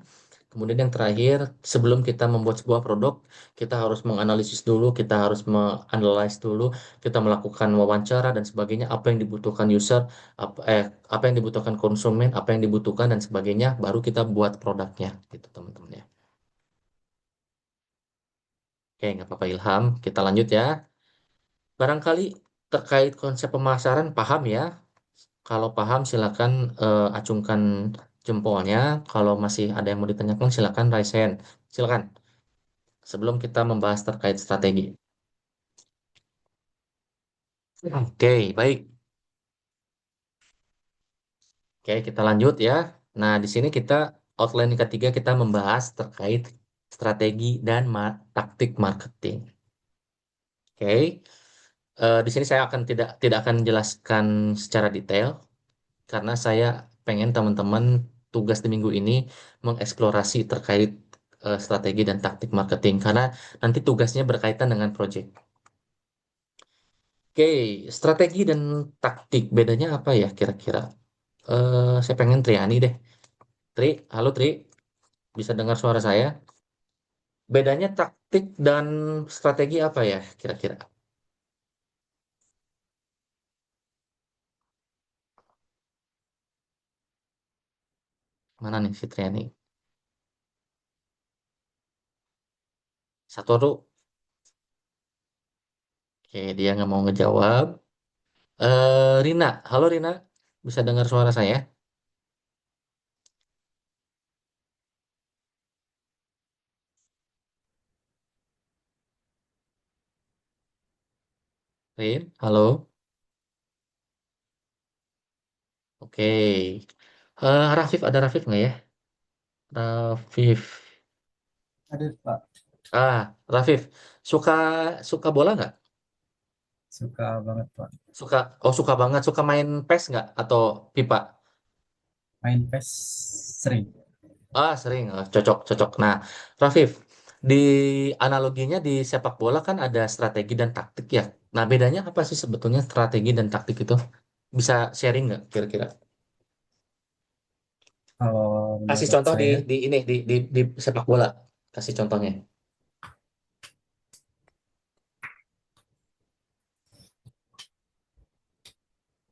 Kemudian yang terakhir, sebelum kita membuat sebuah produk, kita harus menganalisis dulu, kita harus menganalisis dulu, kita melakukan wawancara dan sebagainya, apa yang dibutuhkan user, apa yang dibutuhkan konsumen, apa yang dibutuhkan dan sebagainya, baru kita buat produknya, gitu teman-teman ya. Oke, nggak apa-apa Ilham, kita lanjut ya. Barangkali terkait konsep pemasaran paham ya. Kalau paham silakan acungkan jempolnya. Kalau masih ada yang mau ditanyakan silakan raise hand. Silakan. Sebelum kita membahas terkait strategi. Oke, baik. Oke, kita lanjut ya. Nah, di sini kita outline ketiga kita membahas terkait strategi dan taktik marketing. Oke, di sini saya akan tidak akan menjelaskan secara detail karena saya pengen teman-teman tugas di minggu ini mengeksplorasi terkait strategi dan taktik marketing karena nanti tugasnya berkaitan dengan project. Oke, strategi dan taktik bedanya apa ya kira-kira? Saya pengen Triani deh. Tri, halo Tri, bisa dengar suara saya? Bedanya taktik dan strategi apa ya kira-kira? Mana nih Fitriani? Satoru. Oke, dia nggak mau ngejawab. Rina, halo Rina, bisa dengar suara saya? Rin, halo. Oke. Rafif, ada Rafif nggak ya? Rafif. Ada Pak, Rafif, suka suka bola nggak? suka banget Pak. Suka, oh suka banget. Suka main PES nggak atau FIFA? Main PES sering. Sering. Cocok, cocok. Nah, Rafif, di analoginya di sepak bola kan ada strategi dan taktik ya. Nah, bedanya apa sih sebetulnya strategi dan taktik itu? Bisa sharing nggak kira-kira? Kalau Kasih menurut contoh di saya, ini di sepak bola. Kasih contohnya.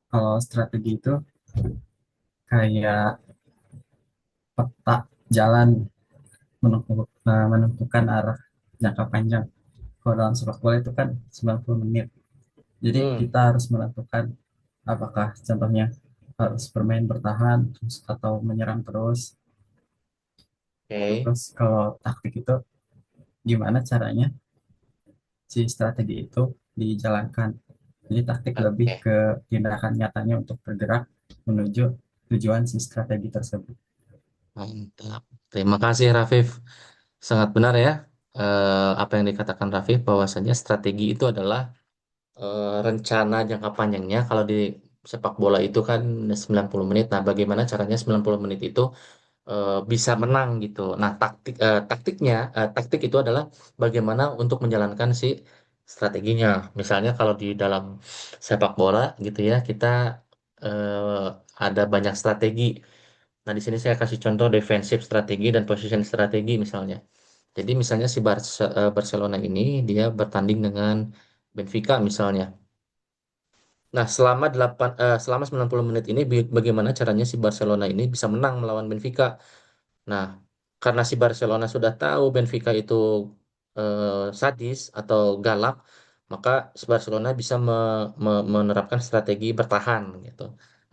kalau strategi itu kayak peta jalan menentukan arah jangka panjang. Kalau dalam sepak bola itu kan 90 menit. Jadi Hmm, kita harus menentukan apakah contohnya harus bermain bertahan terus atau menyerang terus. oke. Terus kalau taktik itu gimana caranya si strategi itu dijalankan. Jadi taktik lebih Oke, ke tindakan nyatanya untuk bergerak menuju tujuan si strategi tersebut. mantap. Terima kasih Rafif. Sangat benar ya. Apa yang dikatakan Rafif bahwasanya strategi itu adalah rencana jangka panjangnya. Kalau di sepak bola itu kan 90 menit. Nah, bagaimana caranya 90 menit itu bisa menang gitu. Nah, taktik itu adalah bagaimana untuk menjalankan si strateginya. Misalnya kalau di dalam sepak bola gitu ya, kita eh, ada banyak strategi. Nah, di sini saya kasih contoh defensive strategi dan position strategi misalnya. Jadi misalnya si Barcelona ini dia bertanding dengan Benfica misalnya. Nah, selama 90 menit ini bagaimana caranya si Barcelona ini bisa menang melawan Benfica? Nah, karena si Barcelona sudah tahu Benfica itu sadis atau galak, maka si Barcelona bisa menerapkan strategi bertahan gitu.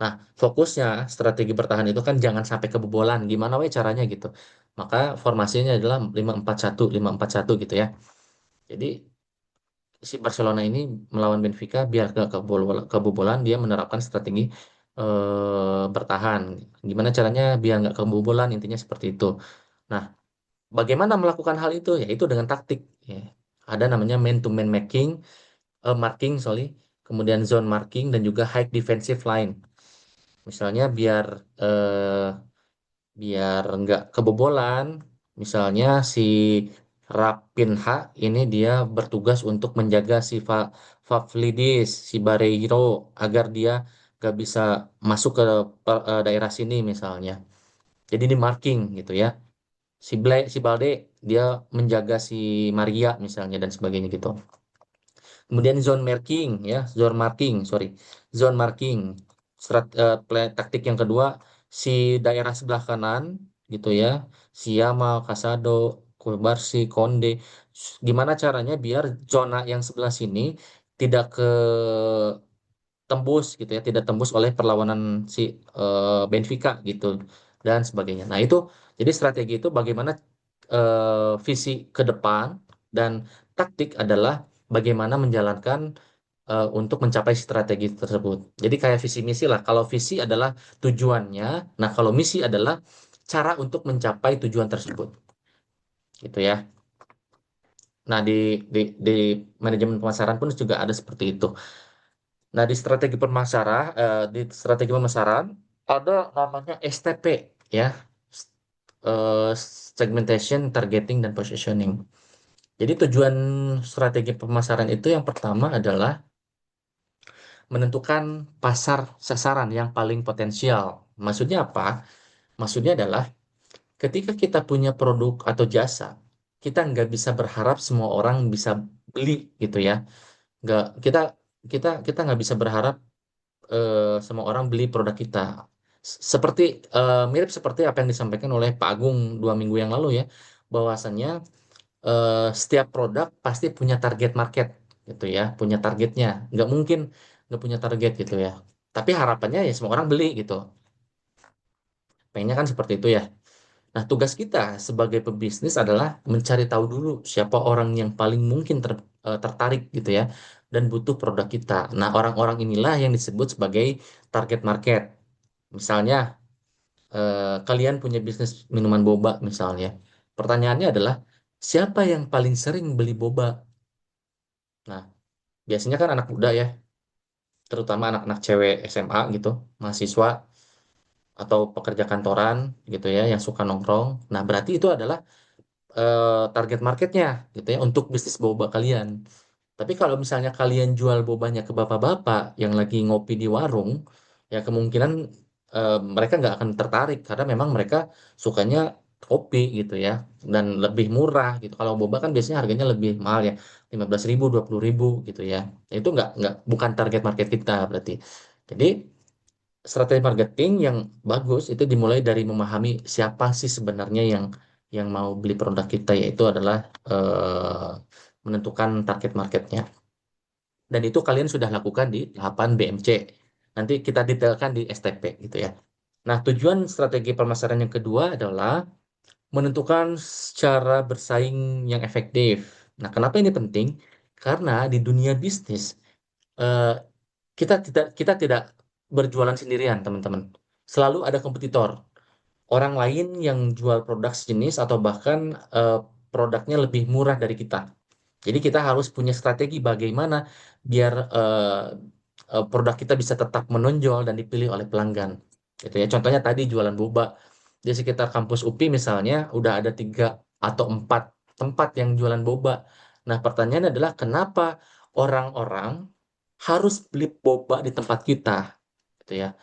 Nah, fokusnya strategi bertahan itu kan jangan sampai kebobolan. Gimana we caranya gitu. Maka formasinya adalah 5-4-1, 5-4-1 gitu ya. Jadi si Barcelona ini melawan Benfica biar gak kebobolan dia menerapkan strategi bertahan. Gimana caranya biar nggak kebobolan intinya seperti itu. Nah, bagaimana melakukan hal itu? Yaitu dengan taktik. Ya. Ada namanya man-to-man marking, sorry, kemudian zone marking dan juga high defensive line. Misalnya biar nggak kebobolan, misalnya si Rapinha ini dia bertugas untuk menjaga si Pavlidis, si Barreiro agar dia nggak bisa masuk ke daerah sini misalnya. Jadi di marking gitu ya. Si Balde dia menjaga si Maria misalnya dan sebagainya gitu. Kemudian zone marking ya, zone marking. Taktik yang kedua si daerah sebelah kanan gitu ya, Siama, Casado, Kubarsi, Konde. Gimana caranya biar zona yang sebelah sini tidak tembus gitu ya, tidak tembus oleh perlawanan si Benfica gitu dan sebagainya. Nah, itu jadi strategi itu bagaimana visi ke depan dan taktik adalah bagaimana menjalankan untuk mencapai strategi tersebut. Jadi kayak visi misi lah. Kalau visi adalah tujuannya, nah kalau misi adalah cara untuk mencapai tujuan tersebut. Gitu ya. Nah, di manajemen pemasaran pun juga ada seperti itu. Nah, di strategi pemasaran ada namanya STP ya, eh, segmentation, targeting dan positioning. Jadi tujuan strategi pemasaran itu yang pertama adalah menentukan pasar sasaran yang paling potensial. Maksudnya apa? Maksudnya adalah ketika kita punya produk atau jasa, kita nggak bisa berharap semua orang bisa beli gitu ya. Nggak, kita nggak bisa berharap semua orang beli produk kita. Seperti mirip seperti apa yang disampaikan oleh Pak Agung 2 minggu yang lalu ya, bahwasannya setiap produk pasti punya target market gitu ya, punya targetnya. Nggak mungkin nggak punya target gitu ya. Tapi harapannya ya semua orang beli gitu. Pengennya kan seperti itu ya. Nah, tugas kita sebagai pebisnis adalah mencari tahu dulu siapa orang yang paling mungkin tertarik gitu ya dan butuh produk kita. Nah, orang-orang inilah yang disebut sebagai target market. Misalnya, kalian punya bisnis minuman boba misalnya. Pertanyaannya adalah siapa yang paling sering beli boba? Nah, biasanya kan anak muda ya, terutama anak-anak cewek SMA gitu, mahasiswa atau pekerja kantoran gitu ya yang suka nongkrong. Nah, berarti itu adalah target marketnya gitu ya untuk bisnis boba kalian. Tapi kalau misalnya kalian jual bobanya ke bapak-bapak yang lagi ngopi di warung, ya kemungkinan mereka nggak akan tertarik karena memang mereka sukanya kopi gitu ya dan lebih murah gitu. Kalau boba kan biasanya harganya lebih mahal ya, 15.000, 20.000 gitu ya. Itu nggak bukan target market kita berarti. Jadi strategi marketing yang bagus itu dimulai dari memahami siapa sih sebenarnya yang mau beli produk kita, yaitu adalah menentukan target marketnya. Dan itu kalian sudah lakukan di tahapan BMC. Nanti kita detailkan di STP gitu ya. Nah, tujuan strategi pemasaran yang kedua adalah menentukan cara bersaing yang efektif. Nah, kenapa ini penting? Karena di dunia bisnis eh, kita tidak berjualan sendirian, teman-teman. Selalu ada kompetitor, orang lain yang jual produk sejenis atau bahkan eh, produknya lebih murah dari kita. Jadi kita harus punya strategi bagaimana biar produk kita bisa tetap menonjol dan dipilih oleh pelanggan. Gitu ya. Contohnya tadi jualan boba di sekitar kampus UPI misalnya udah ada 3 atau 4 tempat yang jualan boba. Nah, pertanyaannya adalah kenapa orang-orang harus beli boba di tempat kita, gitu ya,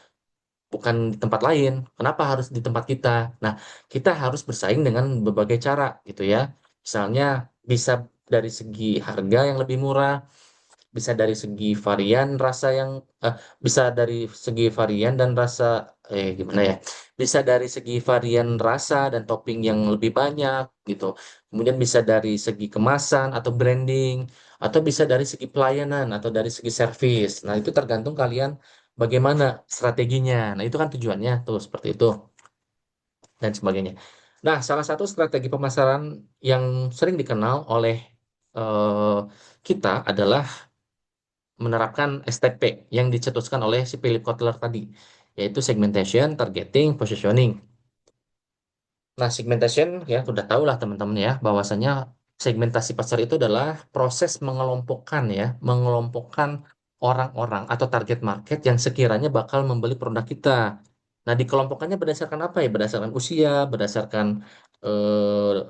bukan di tempat lain. Kenapa harus di tempat kita? Nah, kita harus bersaing dengan berbagai cara, gitu ya. Misalnya bisa dari segi harga yang lebih murah, bisa dari segi varian rasa yang eh, bisa dari segi varian dan rasa gimana ya? Bisa dari segi varian rasa dan topping yang lebih banyak gitu. Kemudian bisa dari segi kemasan atau branding atau bisa dari segi pelayanan atau dari segi service. Nah, itu tergantung kalian bagaimana strateginya. Nah, itu kan tujuannya tuh seperti itu dan sebagainya. Nah, salah satu strategi pemasaran yang sering dikenal oleh eh, kita adalah menerapkan STP yang dicetuskan oleh si Philip Kotler tadi, yaitu segmentation, targeting, positioning. Nah, segmentation ya udah tahu lah teman-teman ya, bahwasanya segmentasi pasar itu adalah proses mengelompokkan ya, mengelompokkan orang-orang atau target market yang sekiranya bakal membeli produk kita. Nah, dikelompokkannya berdasarkan apa ya? Berdasarkan usia, berdasarkan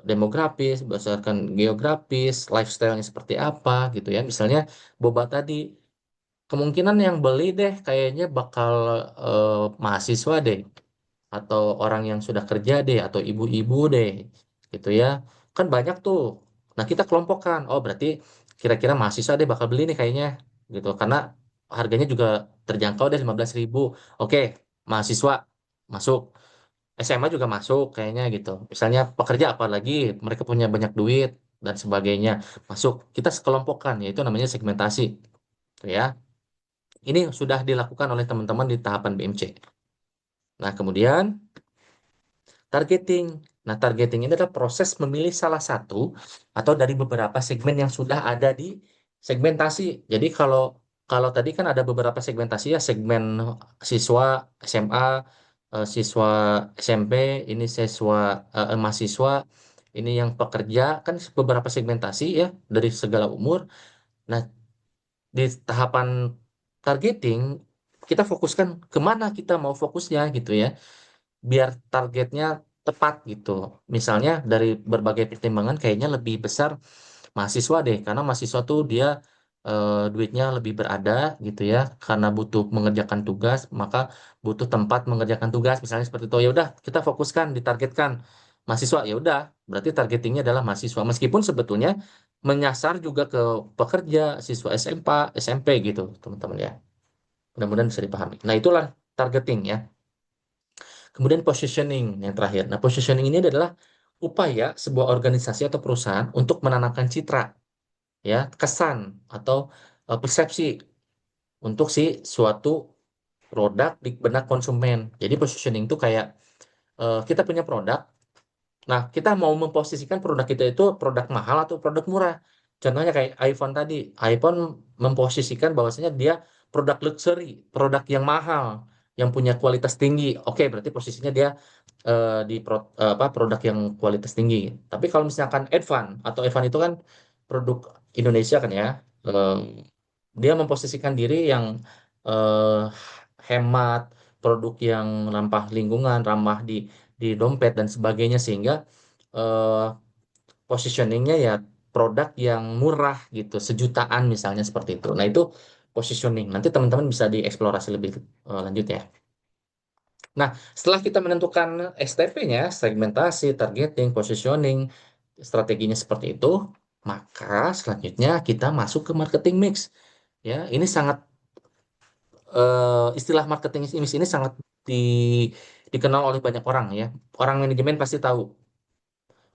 demografis, berdasarkan geografis, lifestyle-nya seperti apa gitu ya. Misalnya boba tadi, kemungkinan yang beli deh kayaknya bakal mahasiswa deh, atau orang yang sudah kerja deh, atau ibu-ibu deh, gitu ya. Kan banyak tuh. Nah, kita kelompokkan. Oh, berarti kira-kira mahasiswa deh bakal beli nih kayaknya, gitu. Karena harganya juga terjangkau deh 15.000. Oke, mahasiswa masuk. SMA juga masuk kayaknya gitu. Misalnya pekerja apalagi mereka punya banyak duit dan sebagainya masuk. Kita sekelompokkan, yaitu namanya segmentasi, gitu ya. Ini sudah dilakukan oleh teman-teman di tahapan BMC. Nah, kemudian targeting. Nah, targeting ini adalah proses memilih salah satu atau dari beberapa segmen yang sudah ada di segmentasi. Jadi kalau kalau tadi kan ada beberapa segmentasi ya, segmen siswa SMA, siswa SMP, ini siswa mahasiswa, ini yang pekerja, kan beberapa segmentasi ya dari segala umur. Nah, di tahapan targeting kita fokuskan kemana kita mau fokusnya gitu ya, biar targetnya tepat gitu. Misalnya dari berbagai pertimbangan kayaknya lebih besar mahasiswa deh, karena mahasiswa tuh dia duitnya lebih berada gitu ya, karena butuh mengerjakan tugas, maka butuh tempat mengerjakan tugas misalnya seperti itu. Ya udah kita fokuskan, ditargetkan mahasiswa, ya udah, berarti targetingnya adalah mahasiswa. Meskipun sebetulnya menyasar juga ke pekerja, siswa SMP gitu, teman-teman ya. Mudah-mudahan bisa dipahami. Nah, itulah targeting ya. Kemudian positioning yang terakhir. Nah, positioning ini adalah upaya sebuah organisasi atau perusahaan untuk menanamkan citra, ya, kesan atau persepsi untuk si suatu produk di benak konsumen. Jadi positioning itu kayak kita punya produk. Nah, kita mau memposisikan produk kita itu produk mahal atau produk murah. Contohnya kayak iPhone tadi. iPhone memposisikan bahwasanya dia produk luxury, produk yang mahal, yang punya kualitas tinggi. Oke, berarti posisinya dia apa produk yang kualitas tinggi. Tapi kalau misalkan Advan atau Advan itu kan produk Indonesia kan ya, eh, dia memposisikan diri yang eh, hemat, produk yang ramah lingkungan, ramah di dompet dan sebagainya sehingga eh, positioningnya ya produk yang murah gitu, sejutaan misalnya seperti itu. Nah itu positioning. Nanti teman-teman bisa dieksplorasi lebih lanjut ya. Nah, setelah kita menentukan STP-nya, segmentasi, targeting, positioning, strateginya seperti itu, maka selanjutnya kita masuk ke marketing mix. Ya, ini sangat istilah marketing mix ini sangat di, dikenal oleh banyak orang ya. Orang manajemen pasti tahu,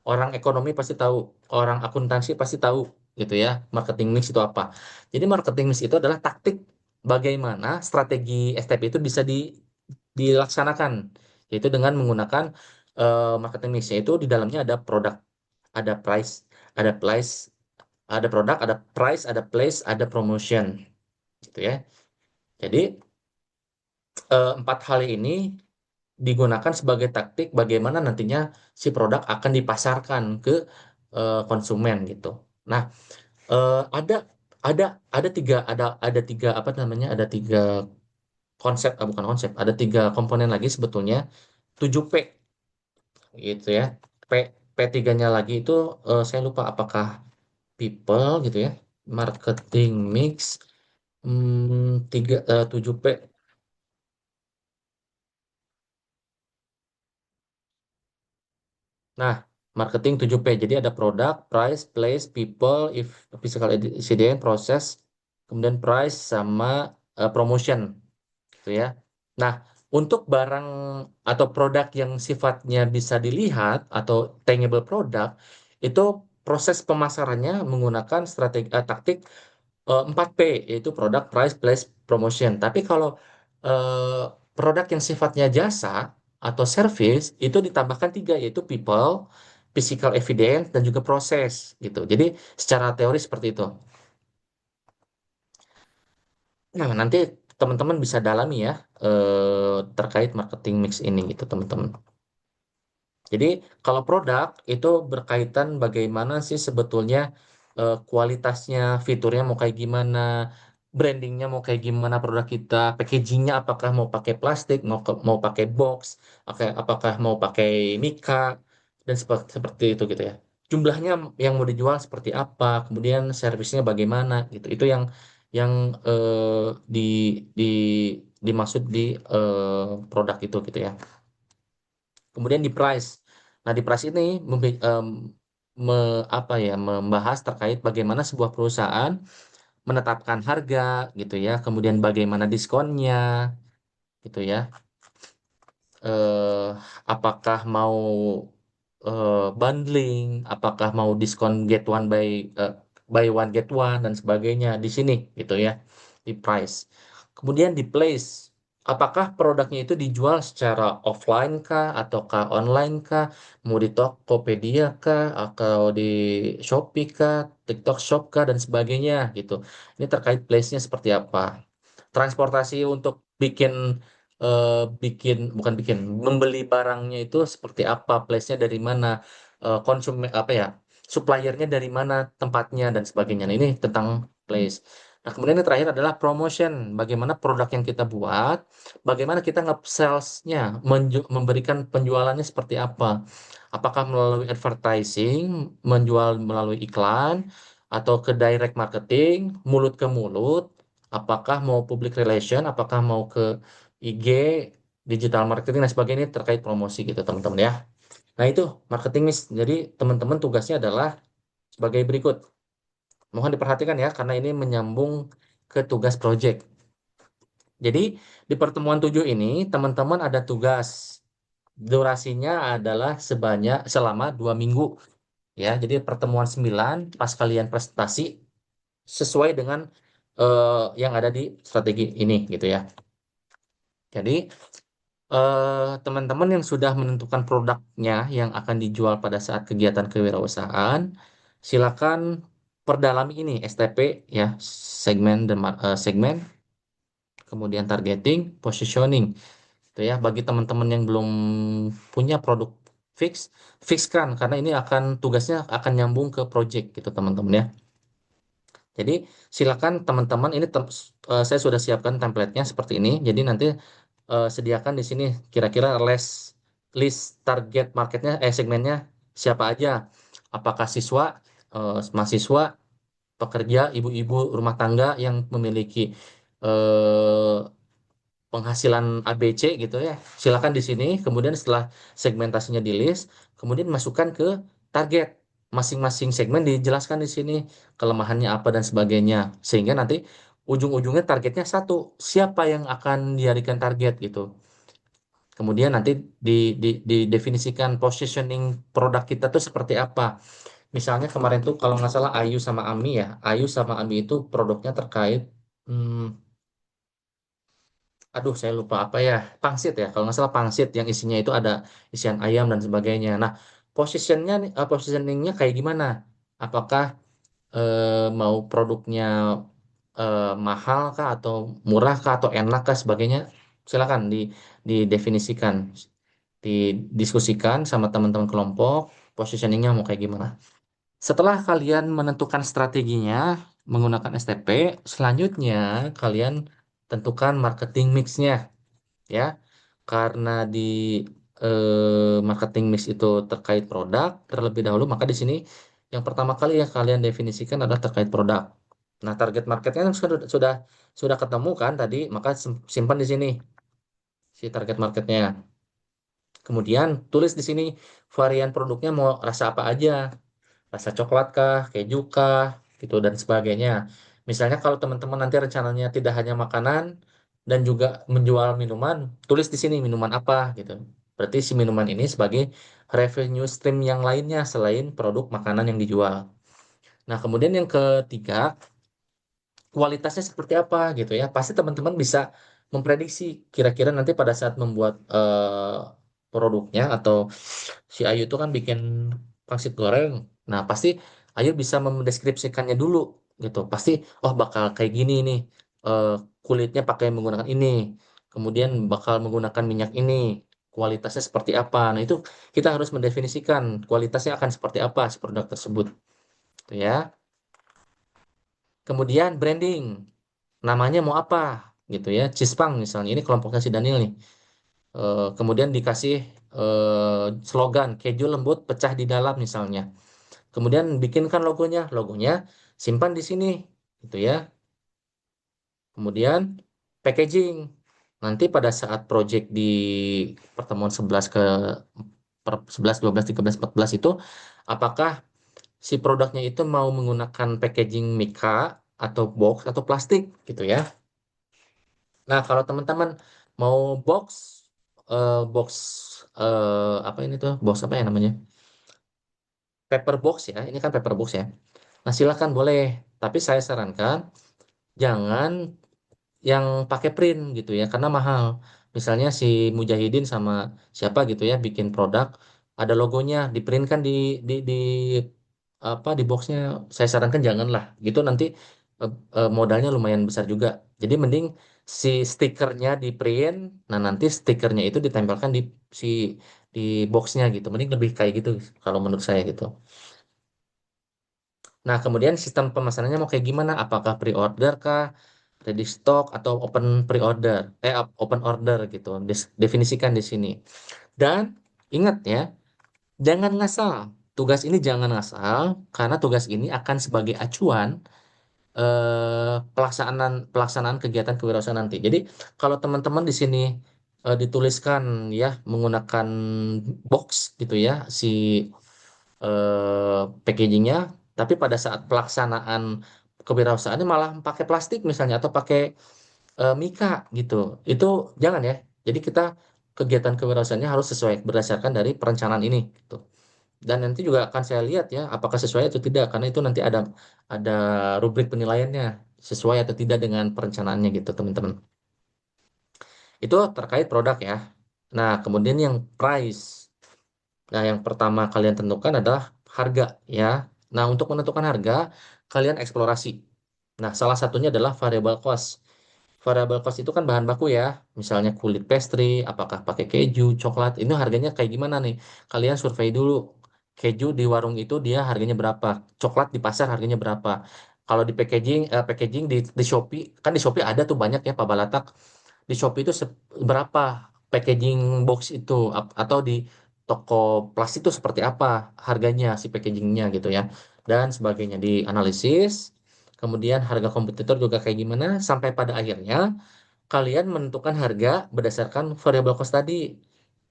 orang ekonomi pasti tahu, orang akuntansi pasti tahu gitu ya. Marketing mix itu apa? Jadi marketing mix itu adalah taktik bagaimana strategi STP itu bisa dilaksanakan, yaitu dengan menggunakan marketing mix itu di dalamnya ada produk, ada price, ada place, ada produk, ada price, ada place, ada promotion, gitu ya. Jadi empat hal ini digunakan sebagai taktik bagaimana nantinya si produk akan dipasarkan ke konsumen gitu. Nah, ada ada ada tiga apa namanya? Ada tiga konsep, bukan konsep, ada tiga komponen lagi sebetulnya 7P gitu ya. P P3-nya lagi itu saya lupa apakah people gitu ya. Marketing mix 7P. Nah, marketing 7P. Jadi ada produk, price, place, people, if physical ingredient, proses, kemudian price sama promotion gitu ya. Nah, untuk barang atau produk yang sifatnya bisa dilihat atau tangible product, itu proses pemasarannya menggunakan strategi taktik 4P, yaitu produk, price, place, promotion. Tapi kalau eh, produk yang sifatnya jasa atau service itu ditambahkan tiga, yaitu people, physical evidence, dan juga proses gitu. Jadi secara teori seperti itu. Nah, nanti teman-teman bisa dalami ya terkait marketing mix ini gitu, teman-teman. Jadi kalau produk itu berkaitan bagaimana sih sebetulnya kualitasnya, fiturnya mau kayak gimana, brandingnya mau kayak gimana produk kita, packagingnya apakah mau pakai plastik, mau pakai box, apakah mau pakai mika dan seperti itu gitu ya. Jumlahnya yang mau dijual seperti apa, kemudian servisnya bagaimana gitu. Itu yang di di dimaksud di produk itu gitu ya. Kemudian di price. Nah, di price ini apa ya, membahas terkait bagaimana sebuah perusahaan menetapkan harga gitu ya, kemudian bagaimana diskonnya gitu ya. eh, apakah mau bundling, apakah mau diskon buy one get one dan sebagainya di sini gitu ya, di price. Kemudian di place, apakah produknya itu dijual secara offline kah ataukah online kah, mau di Tokopedia kah atau di Shopee kah, TikTok Shop kah dan sebagainya gitu. Ini terkait place-nya seperti apa. Transportasi untuk bikin eh, bikin bukan bikin membeli barangnya itu seperti apa, place-nya dari mana, konsumen apa ya, suppliernya dari mana, tempatnya dan sebagainya. Nah, ini tentang place. Nah, kemudian yang terakhir adalah promotion. Bagaimana produk yang kita buat, bagaimana kita nge-sales-nya, memberikan penjualannya seperti apa. Apakah melalui advertising, menjual melalui iklan, atau ke direct marketing, mulut ke mulut, apakah mau public relation, apakah mau ke IG, digital marketing dan sebagainya terkait promosi gitu teman-teman ya. Nah, itu marketing mix. Jadi, teman-teman tugasnya adalah sebagai berikut. Mohon diperhatikan ya, karena ini menyambung ke tugas project. Jadi, di pertemuan 7 ini, teman-teman ada tugas. Durasinya adalah selama 2 minggu. Ya, jadi pertemuan 9 pas kalian presentasi sesuai dengan yang ada di strategi ini gitu ya. Jadi teman-teman yang sudah menentukan produknya yang akan dijual pada saat kegiatan kewirausahaan, silakan perdalami ini STP ya, segmen, kemudian targeting, positioning. Itu ya, bagi teman-teman yang belum punya produk fix, fixkan karena ini akan tugasnya akan nyambung ke project gitu teman-teman ya. Jadi silakan teman-teman ini saya sudah siapkan template-nya seperti ini. Jadi nanti sediakan di sini kira-kira list target marketnya segmennya siapa aja. Apakah siswa, mahasiswa, pekerja, ibu-ibu rumah tangga yang memiliki eh, penghasilan ABC gitu ya. Silakan di sini. Kemudian setelah segmentasinya di list, kemudian masukkan ke target. Masing-masing segmen dijelaskan di sini kelemahannya apa dan sebagainya. Sehingga nanti ujung-ujungnya targetnya satu. Siapa yang akan dijadikan target gitu. Kemudian nanti didefinisikan positioning produk kita tuh seperti apa. Misalnya kemarin tuh kalau nggak salah Ayu sama Ami ya. Ayu sama Ami itu produknya terkait hmm, aduh saya lupa apa ya, pangsit ya kalau nggak salah, pangsit yang isinya itu ada isian ayam dan sebagainya. Nah, positioningnya kayak gimana, apakah mau produknya mahal kah atau murah kah atau enak kah sebagainya, silakan didefinisikan, didiskusikan sama teman-teman kelompok, positioningnya mau kayak gimana. Setelah kalian menentukan strateginya menggunakan STP, selanjutnya kalian tentukan marketing mix-nya ya. Karena di marketing mix itu terkait produk terlebih dahulu, maka di sini yang pertama kali ya kalian definisikan adalah terkait produk. Nah, target marketnya kan sudah ketemu kan tadi, maka simpan di sini si target marketnya. Kemudian tulis di sini varian produknya mau rasa apa aja, rasa coklat kah, keju kah, gitu dan sebagainya. Misalnya kalau teman-teman nanti rencananya tidak hanya makanan dan juga menjual minuman, tulis di sini minuman apa gitu. Berarti si minuman ini sebagai revenue stream yang lainnya selain produk makanan yang dijual. Nah, kemudian yang ketiga, kualitasnya seperti apa gitu ya. Pasti teman-teman bisa memprediksi kira-kira nanti pada saat membuat produknya atau si Ayu itu kan bikin pangsit goreng. Nah, pasti Ayu bisa mendeskripsikannya dulu gitu. Pasti oh bakal kayak gini nih. Eh, kulitnya pakai menggunakan ini. Kemudian bakal menggunakan minyak ini. Kualitasnya seperti apa. Nah, itu kita harus mendefinisikan kualitasnya akan seperti apa si produk tersebut. Gitu ya. Kemudian branding. Namanya mau apa gitu ya. Cispang misalnya. Ini kelompoknya si Daniel nih. Kemudian dikasih slogan keju lembut pecah di dalam misalnya. Kemudian bikinkan logonya simpan di sini, gitu ya. Kemudian packaging. Nanti pada saat project di pertemuan 11 ke 11, 12, 13, 14 itu, apakah si produknya itu mau menggunakan packaging mika atau box atau plastik gitu ya. Nah, kalau teman-teman mau box, box apa ini tuh? Box apa ya namanya? Paper box ya. Ini kan paper box ya. Nah, silakan boleh. Tapi saya sarankan jangan yang pakai print gitu ya, karena mahal. Misalnya si Mujahidin sama siapa gitu ya bikin produk, ada logonya, di print kan di apa di boxnya. Saya sarankan janganlah. Gitu nanti modalnya lumayan besar juga. Jadi mending si stikernya di print, nah nanti stikernya itu ditempelkan si di boxnya gitu. Mending lebih kayak gitu kalau menurut saya gitu. Nah, kemudian sistem pemesanannya mau kayak gimana? Apakah pre-order kah, ready stock atau open pre-order? Open order gitu. Definisikan di sini. Dan ingat ya, jangan ngasal. Tugas ini jangan ngasal karena tugas ini akan sebagai acuan pelaksanaan pelaksanaan kegiatan kewirausahaan nanti. Jadi, kalau teman-teman di sini dituliskan ya menggunakan box gitu ya si packagingnya, tapi pada saat pelaksanaan kewirausahaannya malah pakai plastik misalnya atau pakai mika gitu. Itu jangan ya. Jadi kita kegiatan kewirausahaannya harus sesuai berdasarkan dari perencanaan ini gitu. Dan nanti juga akan saya lihat ya apakah sesuai atau tidak karena itu nanti ada rubrik penilaiannya sesuai atau tidak dengan perencanaannya gitu teman-teman. Itu terkait produk ya. Nah, kemudian yang price. Nah, yang pertama kalian tentukan adalah harga ya. Nah, untuk menentukan harga, kalian eksplorasi. Nah, salah satunya adalah variable cost. Variable cost itu kan bahan baku ya. Misalnya kulit pastry, apakah pakai keju, coklat, ini harganya kayak gimana nih? Kalian survei dulu. Keju di warung itu dia harganya berapa? Coklat di pasar harganya berapa? Kalau di packaging di Shopee, kan di Shopee ada tuh banyak ya Pak Balatak. Di Shopee itu berapa packaging box itu atau di toko plastik itu seperti apa harganya si packagingnya gitu ya dan sebagainya dianalisis. Kemudian harga kompetitor juga kayak gimana sampai pada akhirnya kalian menentukan harga berdasarkan variable cost tadi.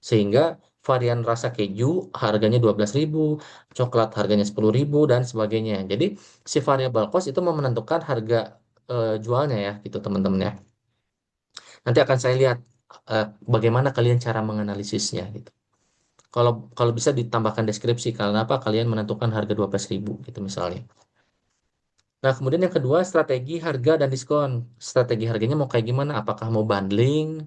Sehingga varian rasa keju harganya 12.000, coklat harganya 10.000 dan sebagainya. Jadi si variable cost itu mau menentukan harga jualnya ya gitu teman-teman ya. Nanti akan saya lihat bagaimana kalian cara menganalisisnya gitu. Kalau kalau bisa ditambahkan deskripsi karena apa kalian menentukan harga 12.000 gitu misalnya. Nah, kemudian yang kedua strategi harga dan diskon. Strategi harganya mau kayak gimana? Apakah mau bundling?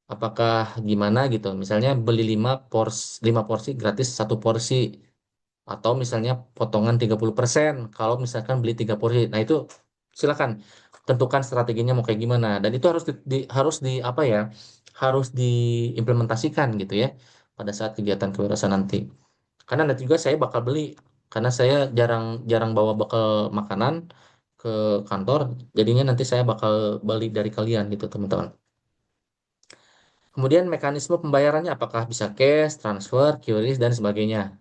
Apakah gimana gitu? Misalnya beli 5 porsi gratis satu porsi atau misalnya potongan 30% kalau misalkan beli 3 porsi. Nah, itu silakan tentukan strateginya mau kayak gimana dan itu harus di apa ya? Harus diimplementasikan gitu ya pada saat kegiatan kewirausahaan nanti. Karena nanti juga saya bakal beli karena saya jarang jarang bawa bekal makanan ke kantor, jadinya nanti saya bakal beli dari kalian gitu teman-teman. Kemudian mekanisme pembayarannya apakah bisa cash, transfer, QRIS dan sebagainya.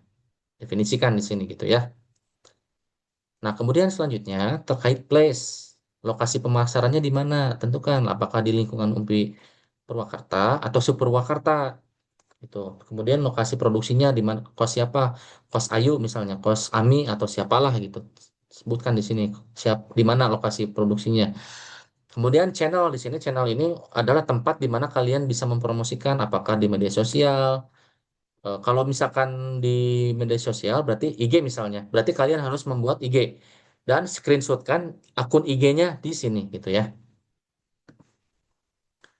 Definisikan di sini gitu ya. Nah, kemudian selanjutnya terkait place. Lokasi pemasarannya di mana? Tentukan apakah di lingkungan UMPI Purwakarta atau Superwakarta. Itu. Kemudian lokasi produksinya di mana? Kos siapa? Kos Ayu misalnya, kos Ami atau siapalah gitu. Sebutkan di sini di mana lokasi produksinya. Kemudian channel di sini channel ini adalah tempat di mana kalian bisa mempromosikan apakah di media sosial. Kalau misalkan di media sosial berarti IG misalnya. Berarti kalian harus membuat IG dan screenshotkan akun IG-nya di sini gitu ya.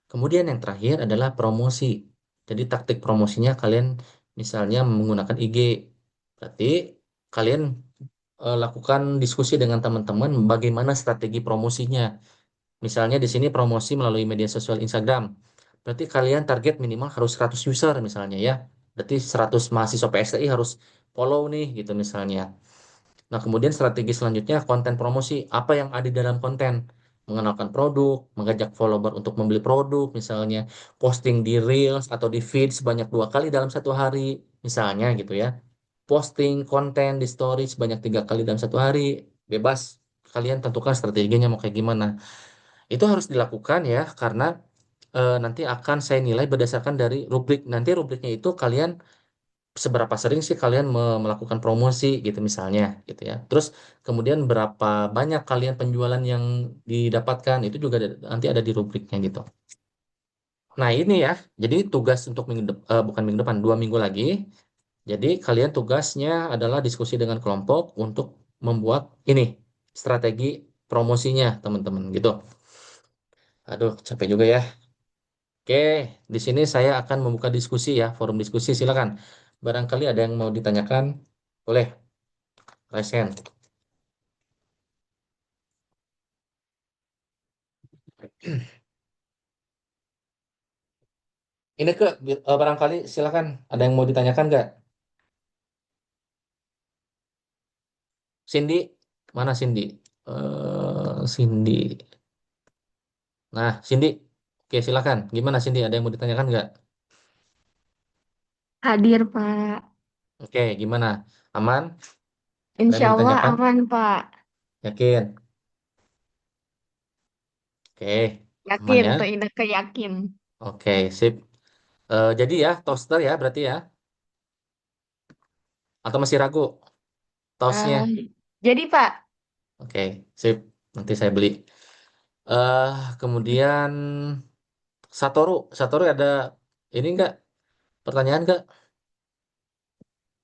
Kemudian yang terakhir adalah promosi. Jadi taktik promosinya kalian misalnya menggunakan IG. Berarti kalian lakukan diskusi dengan teman-teman bagaimana strategi promosinya. Misalnya di sini promosi melalui media sosial Instagram. Berarti kalian target minimal harus 100 user misalnya ya. Berarti 100 mahasiswa PSTI harus follow nih gitu misalnya. Nah, kemudian strategi selanjutnya konten promosi. Apa yang ada di dalam konten? Mengenalkan produk, mengajak follower untuk membeli produk, misalnya posting di Reels atau di feed sebanyak 2 kali dalam satu hari, misalnya gitu ya. Posting konten di story sebanyak 3 kali dalam satu hari, bebas. Kalian tentukan strateginya mau kayak gimana. Itu harus dilakukan ya, karena nanti akan saya nilai berdasarkan dari rubrik. Nanti rubriknya itu kalian seberapa sering sih kalian melakukan promosi gitu misalnya gitu ya. Terus kemudian berapa banyak kalian penjualan yang didapatkan itu juga nanti ada di rubriknya gitu. Nah ini ya, jadi tugas untuk bukan minggu depan, 2 minggu lagi. Jadi kalian tugasnya adalah diskusi dengan kelompok untuk membuat ini strategi promosinya teman-teman gitu. Aduh capek juga ya. Oke, di sini saya akan membuka diskusi ya, forum diskusi silakan. Barangkali ada yang mau ditanyakan, boleh. Resen. Ini barangkali silakan. Ada yang mau ditanyakan nggak? Cindy, mana Cindy? Cindy. Nah, Cindy. Oke, silakan. Gimana Cindy? Ada yang mau ditanyakan nggak? Hadir, Pak. Oke, gimana? Aman? Ada yang Insya mau Allah ditanyakan? aman, Pak. Yakin? Oke, aman Yakin, ya. tuh Ineke yakin. Oke, sip. Jadi ya, toaster ya berarti ya. Atau masih ragu toastnya? Em, jadi Pak, Oke, sip. Nanti saya beli. Kemudian Satoru. Satoru ada ini enggak? Pertanyaan enggak?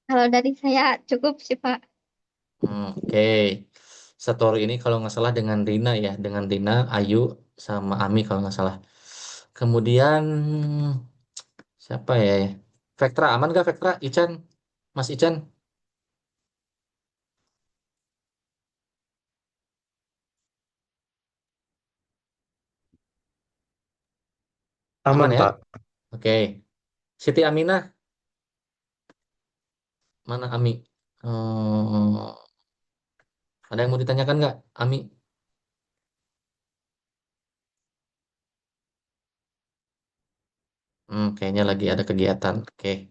kalau dari saya cukup sih Pak. Oke. Satoru ini kalau nggak salah dengan Rina ya. Dengan Rina, Ayu, sama Ami kalau nggak salah. Kemudian siapa ya? Vectra, aman nggak Vectra? Ican? Mas Ican? Aman Aman, ya? Pak. Oke. Siti Aminah, mana Ami? Hmm, ada yang mau ditanyakan nggak, Ami? Kayaknya lagi ada kegiatan. Oke.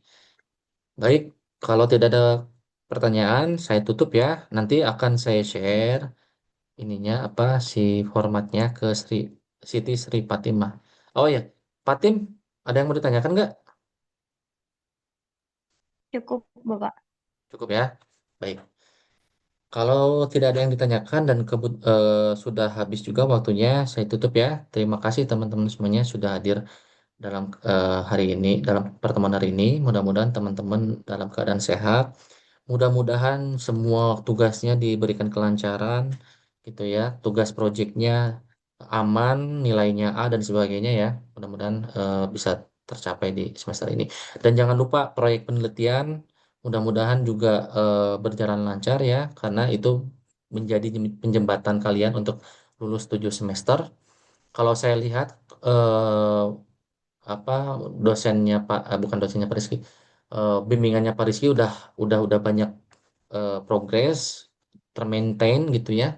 Baik, kalau tidak ada pertanyaan, saya tutup ya. Nanti akan saya share ininya apa si formatnya ke Siti Sri Fatimah. Oh ya, Fatim, ada yang mau ditanyakan nggak? Cukup Bapak. Cukup ya. Baik. Kalau tidak ada yang ditanyakan dan sudah habis juga waktunya, saya tutup ya. Terima kasih teman-teman semuanya sudah hadir dalam hari ini, dalam pertemuan hari ini. Mudah-mudahan teman-teman dalam keadaan sehat. Mudah-mudahan semua tugasnya diberikan kelancaran, gitu ya. Tugas proyeknya aman, nilainya A dan sebagainya ya. Mudah-mudahan bisa tercapai di semester ini. Dan jangan lupa proyek penelitian, mudah-mudahan juga berjalan lancar ya, karena itu menjadi penjembatan kalian untuk lulus 7 semester. Kalau saya lihat eh, apa bukan dosennya Pak Rizky, bimbingannya Pak Rizky udah banyak progres termaintain gitu ya.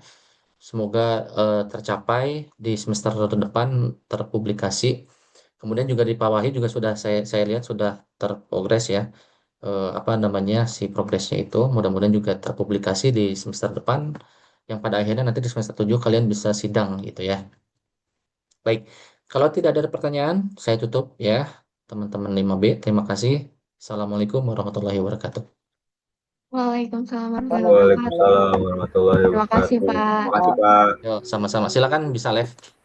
Semoga tercapai di semester depan terpublikasi. Kemudian juga di bawahnya juga sudah saya lihat sudah terprogres ya, apa namanya si progresnya itu. Mudah-mudahan juga terpublikasi di semester depan yang pada akhirnya nanti di semester 7 kalian bisa sidang gitu ya. Baik, kalau tidak ada pertanyaan, saya tutup ya, teman-teman 5B. Terima kasih. Assalamualaikum warahmatullahi wabarakatuh. Waalaikumsalam warahmatullahi wabarakatuh. Waalaikumsalam warahmatullahi Terima kasih wabarakatuh. Pak. Terima kasih, Pak. Yo, sama-sama. Silakan bisa live.